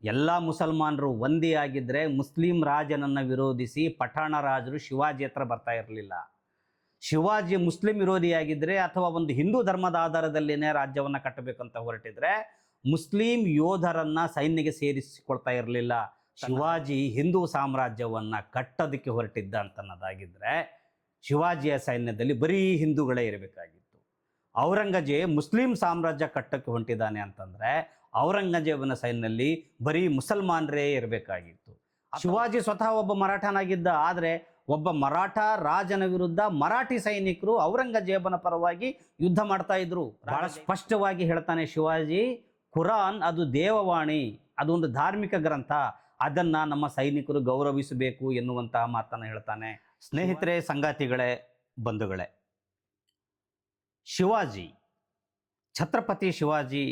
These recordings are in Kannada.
ಎಲ್ಲ ಮುಸಲ್ಮಾನರು ಒಂದೇ ಆಗಿದ್ದರೆ ಮುಸ್ಲಿಂ ರಾಜನನ್ನು ವಿರೋಧಿಸಿ ಪಠಾಣ ರಾಜರು ಶಿವಾಜಿ ಹತ್ರ ಬರ್ತಾ ಇರಲಿಲ್ಲ. ಶಿವಾಜಿ ಮುಸ್ಲಿಂ ವಿರೋಧಿಯಾಗಿದ್ದರೆ ಅಥವಾ ಒಂದು ಹಿಂದೂ ಧರ್ಮದ ಆಧಾರದಲ್ಲಿನೇ ರಾಜ್ಯವನ್ನು ಕಟ್ಟಬೇಕಂತ ಹೊರಟಿದ್ರೆ ಮುಸ್ಲಿಂ ಯೋಧರನ್ನು ಸೈನ್ಯಕ್ಕೆ ಸೇರಿಸಿಕೊಳ್ತಾ ಇರಲಿಲ್ಲ. ಶಿವಾಜಿ ಹಿಂದೂ ಸಾಮ್ರಾಜ್ಯವನ್ನು ಕಟ್ಟೋದಕ್ಕೆ ಹೊರಟಿದ್ದ ಅಂತನ್ನೋದಾಗಿದ್ದರೆ ಶಿವಾಜಿಯ ಸೈನ್ಯದಲ್ಲಿ ಬರೀ ಹಿಂದೂಗಳೇ ಇರಬೇಕಾಗಿತ್ತು. ಔರಂಗಜೇಬ್ ಮುಸ್ಲಿಂ ಸಾಮ್ರಾಜ್ಯ ಕಟ್ಟಕ್ಕೆ ಹೊಂಟಿದ್ದಾನೆ ಅಂತಂದರೆ ಔರಂಗಜೇಬನ ಸೈನ್ಯದಲ್ಲಿ ಬರೀ ಮುಸಲ್ಮಾನರೇ ಇರಬೇಕಾಗಿತ್ತು. ಶಿವಾಜಿ ಸ್ವತಃ ಒಬ್ಬ ಮರಾಠನಾಗಿದ್ದ, ಆದರೆ ಒಬ್ಬ ಮರಾಠ ರಾಜನ ವಿರುದ್ಧ ಮರಾಠಿ ಸೈನಿಕರು ಔರಂಗಜೇಬನ ಪರವಾಗಿ ಯುದ್ಧ ಮಾಡ್ತಾ ಇದ್ರು. ಬಹಳ ಸ್ಪಷ್ಟವಾಗಿ ಹೇಳ್ತಾನೆ ಶಿವಾಜಿ, ಕುರಾನ್ ಅದು ದೇವವಾಣಿ, ಅದೊಂದು ಧಾರ್ಮಿಕ ಗ್ರಂಥ, ಅದನ್ನು ನಮ್ಮ ಸೈನಿಕರು ಗೌರವಿಸಬೇಕು ಎನ್ನುವಂತಹ ಮಾತನ್ನು ಹೇಳ್ತಾನೆ. ಸ್ನೇಹಿತರೆ, ಸಂಗಾತಿಗಳೇ, ಬಂಧುಗಳೇ, ಶಿವಾಜಿ, ಛತ್ರಪತಿ ಶಿವಾಜಿ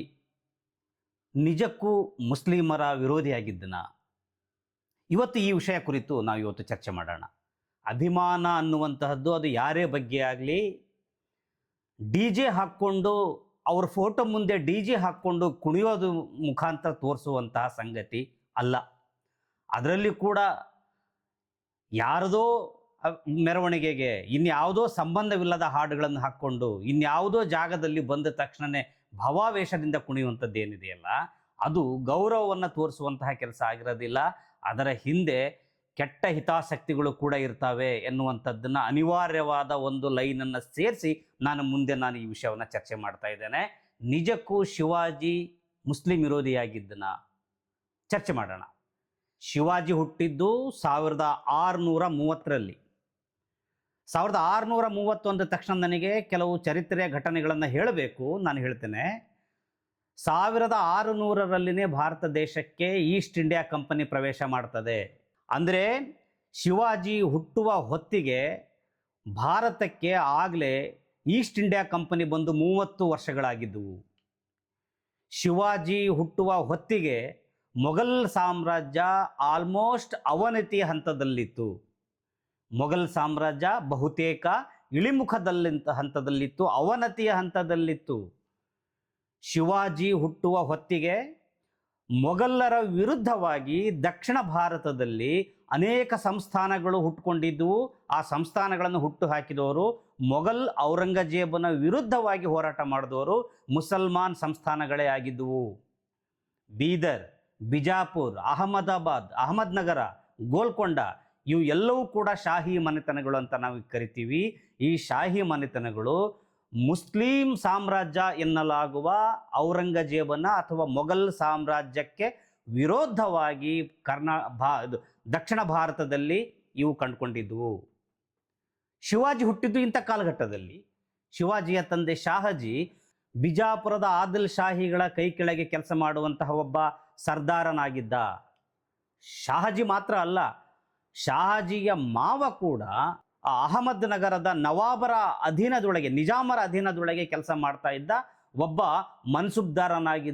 ನಿಜಕ್ಕೂ ಮುಸ್ಲಿಮರ ವಿರೋಧಿಯಾಗಿದ್ದನ? ಇವತ್ತು ಈ ವಿಷಯ ಕುರಿತು ನಾವು ಇವತ್ತು ಚರ್ಚೆ ಮಾಡೋಣ. ಅಭಿಮಾನ ಅನ್ನುವಂತಹದ್ದು ಅದು ಯಾರೇ ಬಗ್ಗೆ ಆಗಲಿ ಡಿ ಜೆ ಹಾಕ್ಕೊಂಡು ಅವ್ರ ಫೋಟೋ ಮುಂದೆ ಡಿ ಜೆ ಹಾಕ್ಕೊಂಡು ಕುಣಿಯೋದು ಮುಖಾಂತರ ತೋರಿಸುವಂತಹ ಸಂಗತಿ ಅಲ್ಲ. ಅದರಲ್ಲಿ ಕೂಡ ಯಾರದೋ ಮೆರವಣಿಗೆಗೆ ಇನ್ಯಾವುದೋ ಸಂಬಂಧವಿಲ್ಲದ ಹಾಡುಗಳನ್ನು ಹಾಕ್ಕೊಂಡು ಇನ್ಯಾವುದೋ ಜಾಗದಲ್ಲಿ ಬಂದ ತಕ್ಷಣವೇ ಭಾವಾವೇಶದಿಂದ ಕುಣಿಯುವಂಥದ್ದೇನಿದೆಯಲ್ಲ, ಅದು ಗೌರವವನ್ನು ತೋರಿಸುವಂತಹ ಕೆಲಸ ಆಗಿರೋದಿಲ್ಲ. ಅದರ ಹಿಂದೆ ಕೆಟ್ಟ ಹಿತಾಸಕ್ತಿಗಳು ಕೂಡ ಇರ್ತವೆ ಎನ್ನುವಂಥದ್ದನ್ನು ಅನಿವಾರ್ಯವಾದ ಒಂದು ಲೈನನ್ನು ಸೇರಿಸಿ ನಾನು ಈ ವಿಷಯವನ್ನು ಚರ್ಚೆ ಮಾಡ್ತಾ ಇದ್ದೇನೆ. ನಿಜಕ್ಕೂ ಶಿವಾಜಿ ಮುಸ್ಲಿಂ ವಿರೋಧಿಯಾಗಿದ್ದನ? ಚರ್ಚೆ ಮಾಡೋಣ. ಶಿವಾಜಿ ಹುಟ್ಟಿದ್ದು 1630ರಲ್ಲಿ. 1631 ತಕ್ಷಣ ನನಗೆ ಕೆಲವು ಚರಿತ್ರೆಯ ಘಟನೆಗಳನ್ನು ಹೇಳಬೇಕು. ನಾನು ಹೇಳ್ತೇನೆ. 1600ರಲ್ಲಿನೇ ಭಾರತ ದೇಶಕ್ಕೆ ಈಸ್ಟ್ ಇಂಡಿಯಾ ಕಂಪನಿ ಪ್ರವೇಶ ಮಾಡ್ತದೆ. ಅಂದರೆ ಶಿವಾಜಿ ಹುಟ್ಟುವ ಹೊತ್ತಿಗೆ ಭಾರತಕ್ಕೆ ಆಗಲೇ ಈಸ್ಟ್ ಇಂಡಿಯಾ ಕಂಪನಿ ಬಂದು 30 ವರ್ಷಗಳಾಗಿದ್ದವು. ಶಿವಾಜಿ ಹುಟ್ಟುವ ಹೊತ್ತಿಗೆ ಮೊಘಲ್ ಸಾಮ್ರಾಜ್ಯ ಆಲ್ಮೋಸ್ಟ್ ಅವನತಿಯ ಹಂತದಲ್ಲಿತ್ತು. ಮೊಘಲ್ ಸಾಮ್ರಾಜ್ಯ ಬಹುತೇಕ ಹಂತದಲ್ಲಿತ್ತು, ಅವನತಿಯ ಹಂತದಲ್ಲಿತ್ತು. ಶಿವಾಜಿ ಹುಟ್ಟುವ ಹೊತ್ತಿಗೆ ಮೊಘಲರ ವಿರುದ್ಧವಾಗಿ ದಕ್ಷಿಣ ಭಾರತದಲ್ಲಿ ಅನೇಕ ಸಂಸ್ಥಾನಗಳು ಹುಟ್ಟುಕೊಂಡಿದ್ದವು. ಆ ಸಂಸ್ಥಾನಗಳನ್ನು ಹುಟ್ಟು ಹಾಕಿದವರು ಮೊಘಲ್ ಔರಂಗಜೇಬನ ವಿರುದ್ಧವಾಗಿ ಹೋರಾಟ ಮಾಡಿದವರು ಮುಸಲ್ಮಾನ್ ಸಂಸ್ಥಾನಗಳೇ ಆಗಿದ್ದವು. ಬೀದರ್, ಬಿಜಾಪುರ್, ಅಹಮದಾಬಾದ್, ಅಹಮದ್ನಗರ, ಗೋಲ್ಕೊಂಡ ಇವು ಎಲ್ಲವೂ ಕೂಡ ಶಾಹಿ ಮನೆತನಗಳು ಅಂತ ನಾವು ಕರಿತೀವಿ. ಈ ಶಾಹಿ ಮನೆತನಗಳು ಮುಸ್ಲಿಂ ಸಾಮ್ರಾಜ್ಯ ಎನ್ನಲಾಗುವ ಔರಂಗಜೇಬನ ಅಥವಾ ಮೊಘಲ್ ಸಾಮ್ರಾಜ್ಯಕ್ಕೆ ವಿರೋಧವಾಗಿ ದಕ್ಷಿಣ ಭಾರತದಲ್ಲಿ ಇವು ಕಂಡುಕೊಂಡಿದ್ದವು. ಶಿವಾಜಿ ಹುಟ್ಟಿದ್ದು ಇಂಥ ಕಾಲಘಟ್ಟದಲ್ಲಿ. ಶಿವಾಜಿಯ ತಂದೆ ಶಾಹಜಿ ಬಿಜಾಪುರದ ಆದಿಲ್ ಶಾಹಿಗಳ ಕೈ ಕೆಳಗೆ ಕೆಲಸ ಮಾಡುವಂತಹ ಒಬ್ಬ ಸರ್ದಾರನಾಗಿದ್ದ. ಶಾಹಜಿ ಮಾತ್ರ ಅಲ್ಲ, ಶಾಹಜಿಯ ಮಾವ ಕೂಡ ಅಹಮದ್ ನಗರದ ನವಾಬರ ಅಧೀನದೊಳಗೆ, ನಿಜಾಮರ ಅಧೀನದೊಳಗೆ ಕೆಲಸ ಮಾಡ್ತಾ ಇದ್ದ ಒಬ್ಬ ಮನ್ಸುಬ್ದಾರನಾಗಿ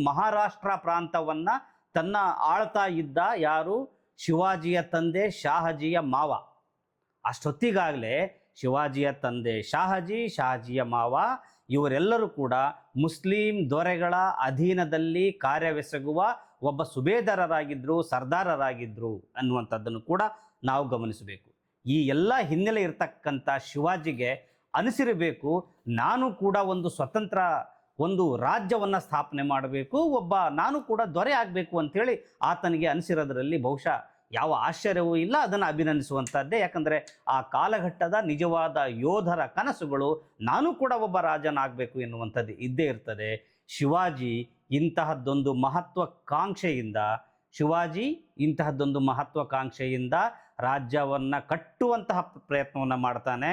ಮಹಾರಾಷ್ಟ್ರ ಪ್ರಾಂತವನ್ನು ತನ್ನ ಆಳ್ತಾ ಇದ್ದ ಯಾರು? ಶಿವಾಜಿಯ ತಂದೆ ಶಾಹಜಿಯ ಮಾವ. ಅಷ್ಟೊತ್ತಿಗಾಗಲೇ ಶಿವಾಜಿಯ ತಂದೆ ಶಾಹಜಿಯ ಮಾವ ಇವರೆಲ್ಲರೂ ಕೂಡ ಮುಸ್ಲಿಂ ದೊರೆಗಳ ಅಧೀನದಲ್ಲಿ ಕಾರ್ಯವೆಸಗುವ ಒಬ್ಬ ಸುಬೇದಾರರಾಗಿದ್ದರು, ಸರ್ದಾರರಾಗಿದ್ದರು ಅನ್ನುವಂಥದ್ದನ್ನು ಕೂಡ ನಾವು ಗಮನಿಸಬೇಕು. ಈ ಎಲ್ಲ ಹಿನ್ನೆಲೆ ಇರತಕ್ಕಂಥ ಶಿವಾಜಿಗೆ ಅನಿಸಿರಬೇಕು, ನಾನು ಕೂಡ ಒಂದು ಸ್ವತಂತ್ರ ಒಂದು ರಾಜ್ಯವನ್ನು ಸ್ಥಾಪನೆ ಮಾಡಬೇಕು, ನಾನು ಕೂಡ ದೊರೆ ಆಗಬೇಕು ಅಂಥೇಳಿ ಆತನಿಗೆ ಅನಿಸಿರೋದರಲ್ಲಿ ಬಹುಶಃ ಯಾವ ಆಶ್ಚರ್ಯವೂ ಇಲ್ಲ. ಅದನ್ನು ಅಭಿನಂದಿಸುವಂಥದ್ದೇ. ಯಾಕಂದರೆ ಆ ಕಾಲಘಟ್ಟದ ನಿಜವಾದ ಯೋಧರ ಕನಸುಗಳು ನಾನು ಕೂಡ ಒಬ್ಬ ರಾಜನಾಗಬೇಕು ಎನ್ನುವಂಥದ್ದು ಇದ್ದೇ ಇರ್ತದೆ. ಶಿವಾಜಿ ಇಂತಹದ್ದೊಂದು ಮಹತ್ವಾಕಾಂಕ್ಷೆಯಿಂದ ರಾಜ್ಯವನ್ನು ಕಟ್ಟುವಂತಹ ಪ್ರಯತ್ನವನ್ನು ಮಾಡ್ತಾನೆ.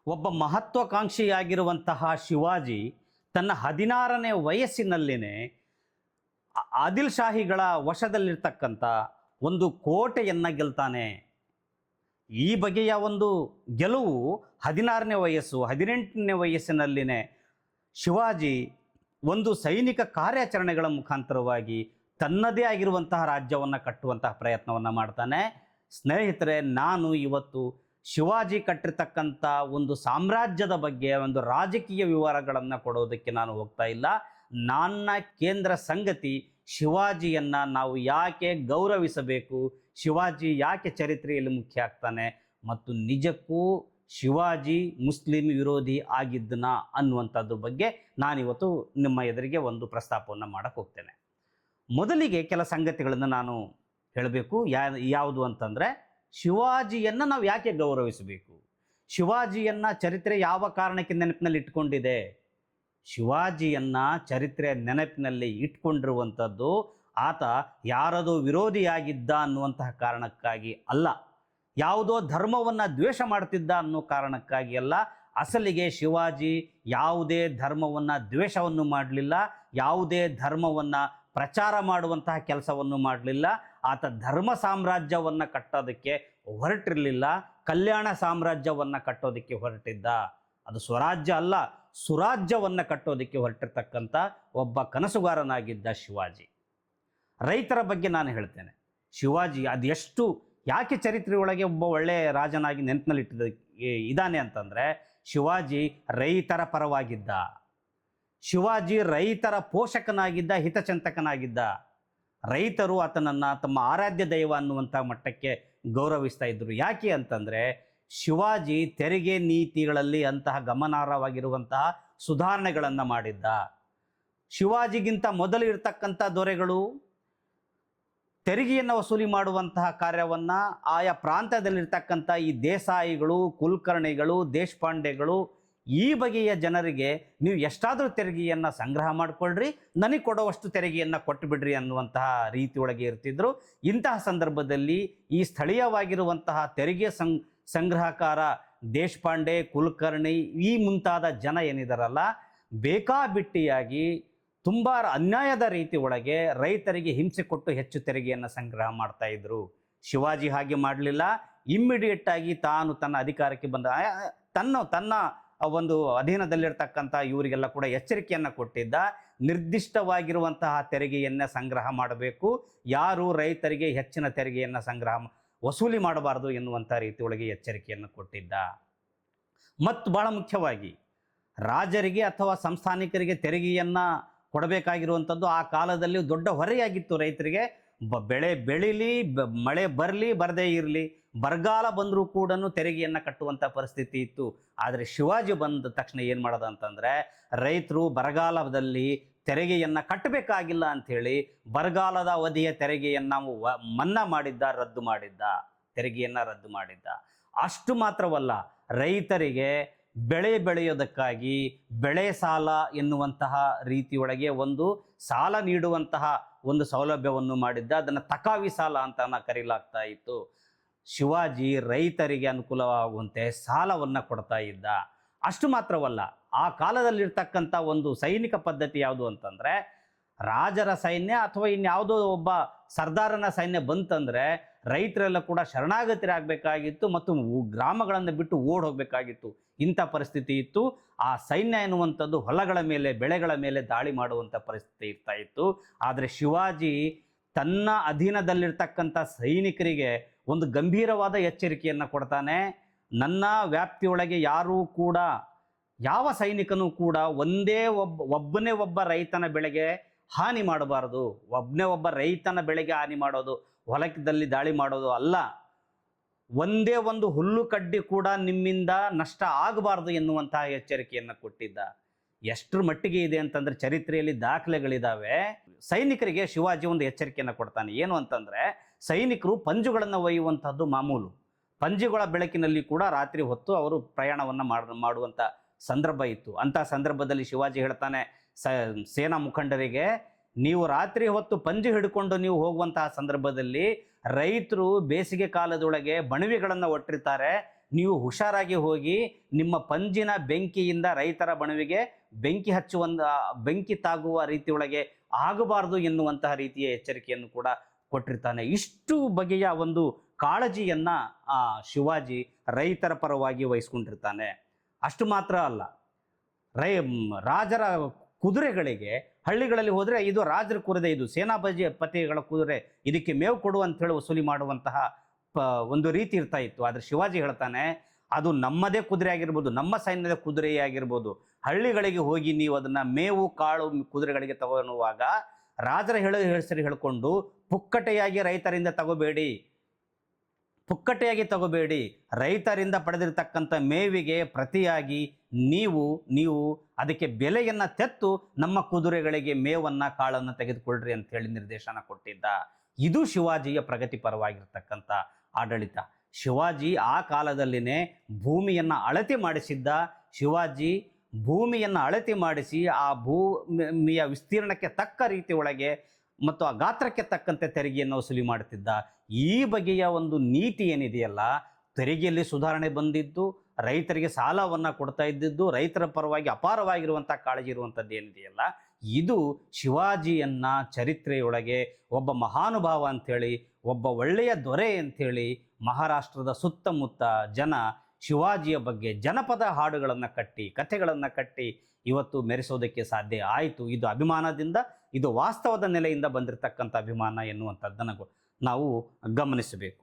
ಒಬ್ಬ ಮಹತ್ವಾಕಾಂಕ್ಷಿಯಾಗಿರುವಂತಹ ಶಿವಾಜಿ ತನ್ನ 16ನೇ ವಯಸ್ಸಿನಲ್ಲಿನೇ ಆದಿಲ್ ಶಾಹಿಗಳ ವಶದಲ್ಲಿರ್ತಕ್ಕಂಥ ಒಂದು ಕೋಟೆಯನ್ನು ಗೆಲ್ತಾನೆ. ಈ ಬಗೆಯ ಒಂದು ಗೆಲುವು 16ನೇ ವಯಸ್ಸು 18ನೇ ವಯಸ್ಸಿನಲ್ಲಿನೇ ಶಿವಾಜಿ ಒಂದು ಸೈನಿಕ ಕಾರ್ಯಾಚರಣೆಗಳ ಮುಖಾಂತರವಾಗಿ ತನ್ನದೇ ಆಗಿರುವಂತಹ ರಾಜ್ಯವನ್ನು ಕಟ್ಟುವಂತಹ ಪ್ರಯತ್ನವನ್ನು ಮಾಡ್ತಾನೆ. ಸ್ನೇಹಿತರೆ, ನಾನು ಇವತ್ತು ಶಿವಾಜಿ ಕಟ್ಟಿರ್ತಕ್ಕಂಥ ಒಂದು ಸಾಮ್ರಾಜ್ಯದ ಬಗ್ಗೆ ಒಂದು ರಾಜಕೀಯ ವಿವರಗಳನ್ನು ಕೊಡೋದಕ್ಕೆ ನಾನು ಹೋಗ್ತಾ ಇಲ್ಲ. ನನ್ನ ಕೇಂದ್ರ ಸಂಗತಿ ಶಿವಾಜಿಯನ್ನು ನಾವು ಯಾಕೆ ಗೌರವಿಸಬೇಕು, ಶಿವಾಜಿ ಯಾಕೆ ಚರಿತ್ರೆಯಲ್ಲಿ ಮುಖ್ಯ ಆಗ್ತಾನೆ, ಮತ್ತು ನಿಜಕ್ಕೂ ಶಿವಾಜಿ ಮುಸ್ಲಿಂ ವಿರೋಧಿ ಆಗಿದ್ದನ ಅನ್ನುವಂಥದ್ರ ಬಗ್ಗೆ ನಾನಿವತ್ತು ನಿಮ್ಮ ಎದುರಿಗೆ ಒಂದು ಪ್ರಸ್ತಾಪವನ್ನು ಮಾಡೋಕ್ಕೆ ಹೋಗ್ತೇನೆ. ಮೊದಲಿಗೆ ಕೆಲ ಸಂಗತಿಗಳನ್ನು ನಾನು ಹೇಳಬೇಕು. ಯಾವುದು ಅಂತಂದರೆ, ಶಿವಾಜಿಯನ್ನು ನಾವು ಯಾಕೆ ಗೌರವಿಸಬೇಕು, ಶಿವಾಜಿಯನ್ನು ಚರಿತ್ರೆ ಯಾವ ಕಾರಣಕ್ಕೆ ನೆನಪಿನಲ್ಲಿ ಇಟ್ಕೊಂಡಿದೆ. ಶಿವಾಜಿಯನ್ನು ಚರಿತ್ರೆ ನೆನಪಿನಲ್ಲಿ ಇಟ್ಕೊಂಡಿರುವಂಥದ್ದು ಆತ ಯಾರದೋ ವಿರೋಧಿಯಾಗಿದ್ದ ಅನ್ನುವಂತಹ ಕಾರಣಕ್ಕಾಗಿ ಅಲ್ಲ, ಯಾವುದೋ ಧರ್ಮವನ್ನು ದ್ವೇಷ ಮಾಡ್ತಿದ್ದ ಅನ್ನೋ ಕಾರಣಕ್ಕಾಗಿ ಅಲ್ಲ. ಅಸಲಿಗೆ ಶಿವಾಜಿ ಯಾವುದೇ ಧರ್ಮವನ್ನು ದ್ವೇಷವನ್ನು ಮಾಡಲಿಲ್ಲ, ಯಾವುದೇ ಧರ್ಮವನ್ನು ಪ್ರಚಾರ ಮಾಡುವಂತಹ ಕೆಲಸವನ್ನು ಮಾಡಲಿಲ್ಲ. ಆತ ಧರ್ಮ ಸಾಮ್ರಾಜ್ಯವನ್ನು ಕಟ್ಟೋದಕ್ಕೆ ಹೊರಟಿರಲಿಲ್ಲ, ಕಲ್ಯಾಣ ಸಾಮ್ರಾಜ್ಯವನ್ನು ಕಟ್ಟೋದಕ್ಕೆ ಹೊರಟಿದ್ದ. ಅದು ಸ್ವರಾಜ್ಯ ಅಲ್ಲ, ಸುರಾಜ್ಯವನ್ನು ಕಟ್ಟೋದಕ್ಕೆ ಹೊರಟಿರ್ತಕ್ಕಂಥ ಒಬ್ಬ ಕನಸುಗಾರನಾಗಿದ್ದ ಶಿವಾಜಿ. ರೈತರ ಬಗ್ಗೆ ನಾನು ಹೇಳ್ತೇನೆ. ಶಿವಾಜಿ ಅದೆಷ್ಟು ಯಾಕೆ ಚರಿತ್ರೆಯೊಳಗೆ ಒಬ್ಬ ಒಳ್ಳೆಯ ರಾಜನಾಗಿ ನೆನಪಿನಲ್ಲಿಟ್ಟಿದ್ದ ಇದ್ದಾನೆ ಅಂತಂದರೆ, ಶಿವಾಜಿ ರೈತರ ಪರವಾಗಿದ್ದ, ಶಿವಾಜಿ ರೈತರ ಪೋಷಕನಾಗಿದ್ದ, ಹಿತಚಿಂತಕನಾಗಿದ್ದ. ರೈತರು ಆತನನ್ನು ತಮ್ಮ ಆರಾಧ್ಯ ದೈವ ಅನ್ನುವಂಥ ಮಟ್ಟಕ್ಕೆ ಗೌರವಿಸ್ತಾ ಇದ್ದರು. ಯಾಕೆ ಅಂತಂದರೆ, ಶಿವಾಜಿ ತೆರಿಗೆ ನೀತಿಗಳಲ್ಲಿ ಅಂತಹ ಗಮನಾರ್ಹವಾಗಿರುವಂತಹ ಸುಧಾರಣೆಗಳನ್ನು ಮಾಡಿದ್ದ. ಶಿವಾಜಿಗಿಂತ ಮೊದಲು ಇರತಕ್ಕಂಥ ದೊರೆಗಳು ತೆರಿಗೆಯನ್ನು ವಸೂಲಿ ಮಾಡುವಂತಹ ಕಾರ್ಯವನ್ನು ಆಯಾ ಪ್ರಾಂತ್ಯದಲ್ಲಿರ್ತಕ್ಕಂಥ ಈ ದೇಸಾಯಿಗಳು, ಕುಲಕರ್ಣಿಗಳು, ದೇಶಪಾಂಡೆಗಳು, ಈ ಬಗೆಯ ಜನರಿಗೆ ನೀವು ಎಷ್ಟಾದರೂ ತೆರಿಗೆಯನ್ನು ಸಂಗ್ರಹ ಮಾಡಿಕೊಳ್ಳ್ರಿ, ನನಗೆ ಕೊಡುವಷ್ಟು ತೆರಿಗೆಯನ್ನು ಕೊಟ್ಟು ಬಿಡ್ರಿ ಅನ್ನುವಂತಹ ರೀತಿಯೊಳಗೆ ಇರ್ತಿದ್ರು. ಇಂತಹ ಸಂದರ್ಭದಲ್ಲಿ ಈ ಸ್ಥಳೀಯವಾಗಿರುವಂತಹ ತೆರಿಗೆ ಸಂಗ್ರಹಕಾರ ದೇಶಪಾಂಡೆ, ಕುಲಕರ್ಣಿ ಈ ಮುಂತಾದ ಜನ ಏನಿದಾರಲ್ಲ, ಬೇಕಾಬಿಟ್ಟಿಯಾಗಿ ತುಂಬ ಅನ್ಯಾಯದ ರೀತಿ ಒಳಗೆ ರೈತರಿಗೆ ಹಿಂಸೆ ಕೊಟ್ಟು ಹೆಚ್ಚು ತೆರಿಗೆಯನ್ನು ಸಂಗ್ರಹ ಮಾಡ್ತಾ ಇದ್ರು. ಶಿವಾಜಿ ಹಾಗೆ ಮಾಡಲಿಲ್ಲ. ಇಮ್ಮಿಡಿಯೇಟ್ ಆಗಿ ತಾನು ತನ್ನ ಅಧಿಕಾರಕ್ಕೆ ಬಂದ ತನ್ನ ಒಂದು ಅಧೀನದಲ್ಲಿರ್ತಕ್ಕಂಥ ಇವರಿಗೆಲ್ಲ ಕೂಡ ಎಚ್ಚರಿಕೆಯನ್ನು ಕೊಟ್ಟಿದ್ದ. ನಿರ್ದಿಷ್ಟವಾಗಿರುವಂತಹ ತೆರಿಗೆಯನ್ನು ಸಂಗ್ರಹ ಮಾಡಬೇಕು, ಯಾರು ರೈತರಿಗೆ ಹೆಚ್ಚಿನ ತೆರಿಗೆಯನ್ನು ವಸೂಲಿ ಮಾಡಬಾರದು ಎನ್ನುವಂಥ ರೀತಿಯೊಳಗೆ ಎಚ್ಚರಿಕೆಯನ್ನು ಕೊಟ್ಟಿದ್ದ. ಮತ್ತು ಬಹಳ ಮುಖ್ಯವಾಗಿ ರಾಜರಿಗೆ ಅಥವಾ ಸಂಸ್ಥಾನಿಕರಿಗೆ ತೆರಿಗೆಯನ್ನು ಕೊಡಬೇಕಾಗಿರುವಂಥದ್ದು ಆ ಕಾಲದಲ್ಲಿ ದೊಡ್ಡ ಹೊರೆಯಾಗಿತ್ತು. ರೈತರಿಗೆ ಬೆಳೆ ಬೆಳೀಲಿ, ಮಳೆ ಬರಲಿ ಬರದೇ ಇರಲಿ, ಬರಗಾಲ ಬಂದರೂ ಕೂಡ ತೆರಿಗೆಯನ್ನು ಕಟ್ಟುವಂಥ ಪರಿಸ್ಥಿತಿ ಇತ್ತು. ಆದರೆ ಶಿವಾಜಿ ಬಂದ ತಕ್ಷಣ ಏನು ಮಾಡೋದು ಅಂತಂದರೆ, ರೈತರು ಬರಗಾಲದಲ್ಲಿ ತೆರಿಗೆಯನ್ನು ಕಟ್ಟಬೇಕಾಗಿಲ್ಲ ಅಂಥೇಳಿ ಬರಗಾಲದ ಅವಧಿಯ ತೆರಿಗೆಯನ್ನು ಮನ್ನಾ ಮಾಡಿದ್ದ, ರದ್ದು ಮಾಡಿದ್ದ, ತೆರಿಗೆಯನ್ನು ರದ್ದು ಮಾಡಿದ್ದ. ಅಷ್ಟು ಮಾತ್ರವಲ್ಲ, ರೈತರಿಗೆ ಬೆಳೆ ಬೆಳೆಯೋದಕ್ಕಾಗಿ ಬೆಳೆ ಸಾಲ ಎನ್ನುವಂತಹ ರೀತಿಯೊಳಗೆ ಒಂದು ಸಾಲ ನೀಡುವಂತಹ ಒಂದು ಸೌಲಭ್ಯವನ್ನು ಮಾಡಿದ್ದ. ಅದನ್ನು ತಕಾವಿ ಸಾಲ ಅಂತ ಕರೀಲಾಗ್ತಾ ಇತ್ತು. ಶಿವಾಜಿ ರೈತರಿಗೆ ಅನುಕೂಲವಾಗುವಂತೆ ಸಾಲವನ್ನು ಕೊಡ್ತಾ ಇದ್ದ. ಅಷ್ಟು ಮಾತ್ರವಲ್ಲ, ಆ ಕಾಲದಲ್ಲಿರ್ತಕ್ಕಂಥ ಒಂದು ಸೈನಿಕ ಪದ್ಧತಿ ಯಾವುದು ಅಂತಂದರೆ, ರಾಜರ ಸೈನ್ಯ ಅಥವಾ ಇನ್ಯಾವುದೋ ಒಬ್ಬ ಸರ್ದಾರನ ಸೈನ್ಯ ಬಂತಂದರೆ ರೈತರೆಲ್ಲ ಕೂಡ ಶರಣಾಗತರಾಗಬೇಕಾಗಿತ್ತು ಮತ್ತು ಗ್ರಾಮಗಳನ್ನು ಬಿಟ್ಟು ಓಡ್ ಹೋಗಬೇಕಾಗಿತ್ತು. ಇಂಥ ಪರಿಸ್ಥಿತಿ ಇತ್ತು. ಆ ಸೈನ್ಯ ಎನ್ನುವಂಥದ್ದು ಹೊಲಗಳ ಮೇಲೆ, ಬೆಳೆಗಳ ಮೇಲೆ ದಾಳಿ ಮಾಡುವಂಥ ಪರಿಸ್ಥಿತಿ ಇರ್ತಾ ಇತ್ತು. ಆದರೆ ಶಿವಾಜಿ ತನ್ನ ಅಧೀನದಲ್ಲಿರ್ತಕ್ಕಂಥ ಸೈನಿಕರಿಗೆ ಒಂದು ಗಂಭೀರವಾದ ಎಚ್ಚರಿಕೆಯನ್ನು ಕೊಡ್ತಾನೆ. ನನ್ನ ವ್ಯಾಪ್ತಿಯೊಳಗೆ ಯಾರೂ ಕೂಡ, ಯಾವ ಸೈನಿಕನೂ ಕೂಡ ಒಬ್ಬನೇ ಒಬ್ಬ ರೈತನ ಬೆಳೆಗೆ ಹಾನಿ ಮಾಡಬಾರದು. ಒಬ್ಬ ರೈತನ ಬೆಳೆಗೆ ಹಾನಿ ಮಾಡೋದು, ಹೊಲದಲ್ಲಿ ದಾಳಿ ಮಾಡೋದು ಅಲ್ಲ. ಒಂದೇ ಒಂದು ಹುಲ್ಲು ಕಡ್ಡಿ ಕೂಡ ನಿಮ್ಮಿಂದ ನಷ್ಟ ಆಗಬಾರ್ದು ಎನ್ನುವಂತಹ ಎಚ್ಚರಿಕೆಯನ್ನು ಕೊಟ್ಟಿದ್ದ. ಎಷ್ಟರ ಮಟ್ಟಿಗೆ ಇದೆ ಅಂತಂದರೆ, ಚರಿತ್ರೆಯಲ್ಲಿ ದಾಖಲೆಗಳಿದ್ದಾವೆ. ಸೈನಿಕರಿಗೆ ಶಿವಾಜಿ ಒಂದು ಎಚ್ಚರಿಕೆಯನ್ನು ಕೊಡ್ತಾನೆ. ಏನು ಅಂತಂದರೆ, ಸೈನಿಕರು ಪಂಜುಗಳನ್ನು ಒಯ್ಯುವಂಥದ್ದು ಮಾಮೂಲು. ಪಂಜುಗಳ ಬೆಳಕಿನಲ್ಲಿ ಕೂಡ ರಾತ್ರಿ ಹೊತ್ತು ಅವರು ಪ್ರಯಾಣವನ್ನು ಮಾಡುವಂಥ ಸಂದರ್ಭ ಇತ್ತು. ಅಂಥ ಸಂದರ್ಭದಲ್ಲಿ ಶಿವಾಜಿ ಹೇಳ್ತಾನೆ ಸೇನಾ ಮುಖಂಡರಿಗೆ, ನೀವು ರಾತ್ರಿ ಹೊತ್ತು ಪಂಜು ಹಿಡ್ಕೊಂಡು ನೀವು ಹೋಗುವಂತಹ ಸಂದರ್ಭದಲ್ಲಿ ರೈತರು ಬೇಸಿಗೆ ಕಾಲದೊಳಗೆ ಬಣವೆಗಳನ್ನು ಒಟ್ಟಿರ್ತಾರೆ. ನೀವು ಹುಷಾರಾಗಿ ಹೋಗಿ ನಿಮ್ಮ ಪಂಜಿನ ಬೆಂಕಿಯಿಂದ ರೈತರ ಬಣವೆಗೆ ಬೆಂಕಿ ತಾಗುವ ರೀತಿಯೊಳಗೆ ಆಗಬಾರದು ಎನ್ನುವಂತಹ ರೀತಿಯ ಎಚ್ಚರಿಕೆಯನ್ನು ಕೂಡ ಕೊಟ್ಟಿರ್ತಾನೆ. ಇಷ್ಟು ಬಗೆಯ ಒಂದು ಕಾಳಜಿಯನ್ನು ಶಿವಾಜಿ ರೈತರ ಪರವಾಗಿ ವಹಿಸ್ಕೊಂಡಿರ್ತಾನೆ. ಅಷ್ಟು ಮಾತ್ರ ಅಲ್ಲ, ರಾಜರ ಕುದುರೆಗಳಿಗೆ ಹಳ್ಳಿಗಳಲ್ಲಿ ಹೋದರೆ ಇದು ರಾಜರ ಕುದುರೆ, ಇದು ಸೇನಾಪತಿಗಳ ಕುದುರೆ, ಇದಕ್ಕೆ ಮೇವು ಕೊಡು ಅಂಥೇಳಿ ವಸೂಲಿ ಮಾಡುವಂತಹ ಒಂದು ರೀತಿ ಇರ್ತಾ ಇತ್ತು. ಆದರೆ ಶಿವಾಜಿ ಹೇಳ್ತಾನೆ, ಅದು ನಮ್ಮದೇ ಕುದುರೆ ಆಗಿರ್ಬೋದು, ನಮ್ಮ ಸೈನ್ಯದ ಕುದುರೆಯೇ ಆಗಿರ್ಬೋದು, ಹಳ್ಳಿಗಳಿಗೆ ಹೋಗಿ ನೀವು ಅದನ್ನು ಮೇವು ಕಾಳು ಕುದುರೆಗಳಿಗೆ ತಗೊಳ್ಳುವಾಗ ರಾಜರ ಹೆಸರು ಹೇಳಿಕೊಂಡು ಪುಕ್ಕಟೆಯಾಗಿ ರೈತರಿಂದ ತಗೋಬೇಡಿ, ರೈತರಿಂದ ಪಡೆದಿರತಕ್ಕಂಥ ಮೇವಿಗೆ ಪ್ರತಿಯಾಗಿ ನೀವು ಅದಕ್ಕೆ ಬೆಲೆಯನ್ನು ತೆತ್ತು ನಮ್ಮ ಕುದುರೆಗಳಿಗೆ ಮೇವನ್ನು ಕಾಳನ್ನು ತೆಗೆದುಕೊಳ್ಳ್ರಿ ಅಂತ ಹೇಳಿ ನಿರ್ದೇಶನ ಕೊಟ್ಟಿದ್ದ. ಇದು ಶಿವಾಜಿಯ ಪ್ರಗತಿಪರವಾಗಿರ್ತಕ್ಕಂಥ ಆಡಳಿತ. ಶಿವಾಜಿ ಆ ಕಾಲದಲ್ಲಿನೇ ಭೂಮಿಯನ್ನು ಅಳತೆ ಮಾಡಿಸಿದ್ದ. ಶಿವಾಜಿ ಭೂಮಿಯನ್ನು ಅಳತೆ ಮಾಡಿಸಿ ಆ ಭೂಮಿಯ ವಿಸ್ತೀರ್ಣಕ್ಕೆ ತಕ್ಕ ರೀತಿ ಒಳಗೆ ಮತ್ತು ಆ ಗಾತ್ರಕ್ಕೆ ತಕ್ಕಂತೆ ತೆರಿಗೆಯನ್ನು ವಸೂಲಿ ಮಾಡುತ್ತಿದ್ದ. ಈ ಬಗೆಯ ಒಂದು ನೀತಿ ಏನಿದೆಯಲ್ಲ, ತೆರಿಗೆಯಲ್ಲಿ ಸುಧಾರಣೆ ಬಂದಿದ್ದು, ರೈತರಿಗೆ ಸಾಲವನ್ನು ಕೊಡ್ತಾ ಇದ್ದಿದ್ದು, ರೈತರ ಪರವಾಗಿ ಅಪಾರವಾಗಿರುವಂಥ ಕಾಳಜಿ ಇರುವಂಥದ್ದು ಏನಿದೆಯಲ್ಲ, ಇದು ಶಿವಾಜಿಯನ್ನ ಚರಿತ್ರೆಯೊಳಗೆ ಒಬ್ಬ ಮಹಾನುಭಾವ ಅಂಥೇಳಿ, ಒಬ್ಬ ಒಳ್ಳೆಯ ದೊರೆ ಅಂಥೇಳಿ ಮಹಾರಾಷ್ಟ್ರದ ಸುತ್ತಮುತ್ತ ಜನ ಶಿವಾಜಿಯ ಬಗ್ಗೆ ಜನಪದ ಹಾಡುಗಳನ್ನು ಕಟ್ಟಿ, ಕಥೆಗಳನ್ನು ಕಟ್ಟಿ ಇವತ್ತು ಮೆರೆಸೋದಕ್ಕೆ ಸಾಧ್ಯ ಆಯಿತು. ಇದು ಅಭಿಮಾನದಿಂದ, ಇದು ವಾಸ್ತವದ ನೆಲೆಯಿಂದ ಬಂದಿರತಕ್ಕಂಥ ಅಭಿಮಾನ ಎನ್ನುವಂಥದ್ದನ್ನು ನಾವು ಗಮನಿಸಬೇಕು.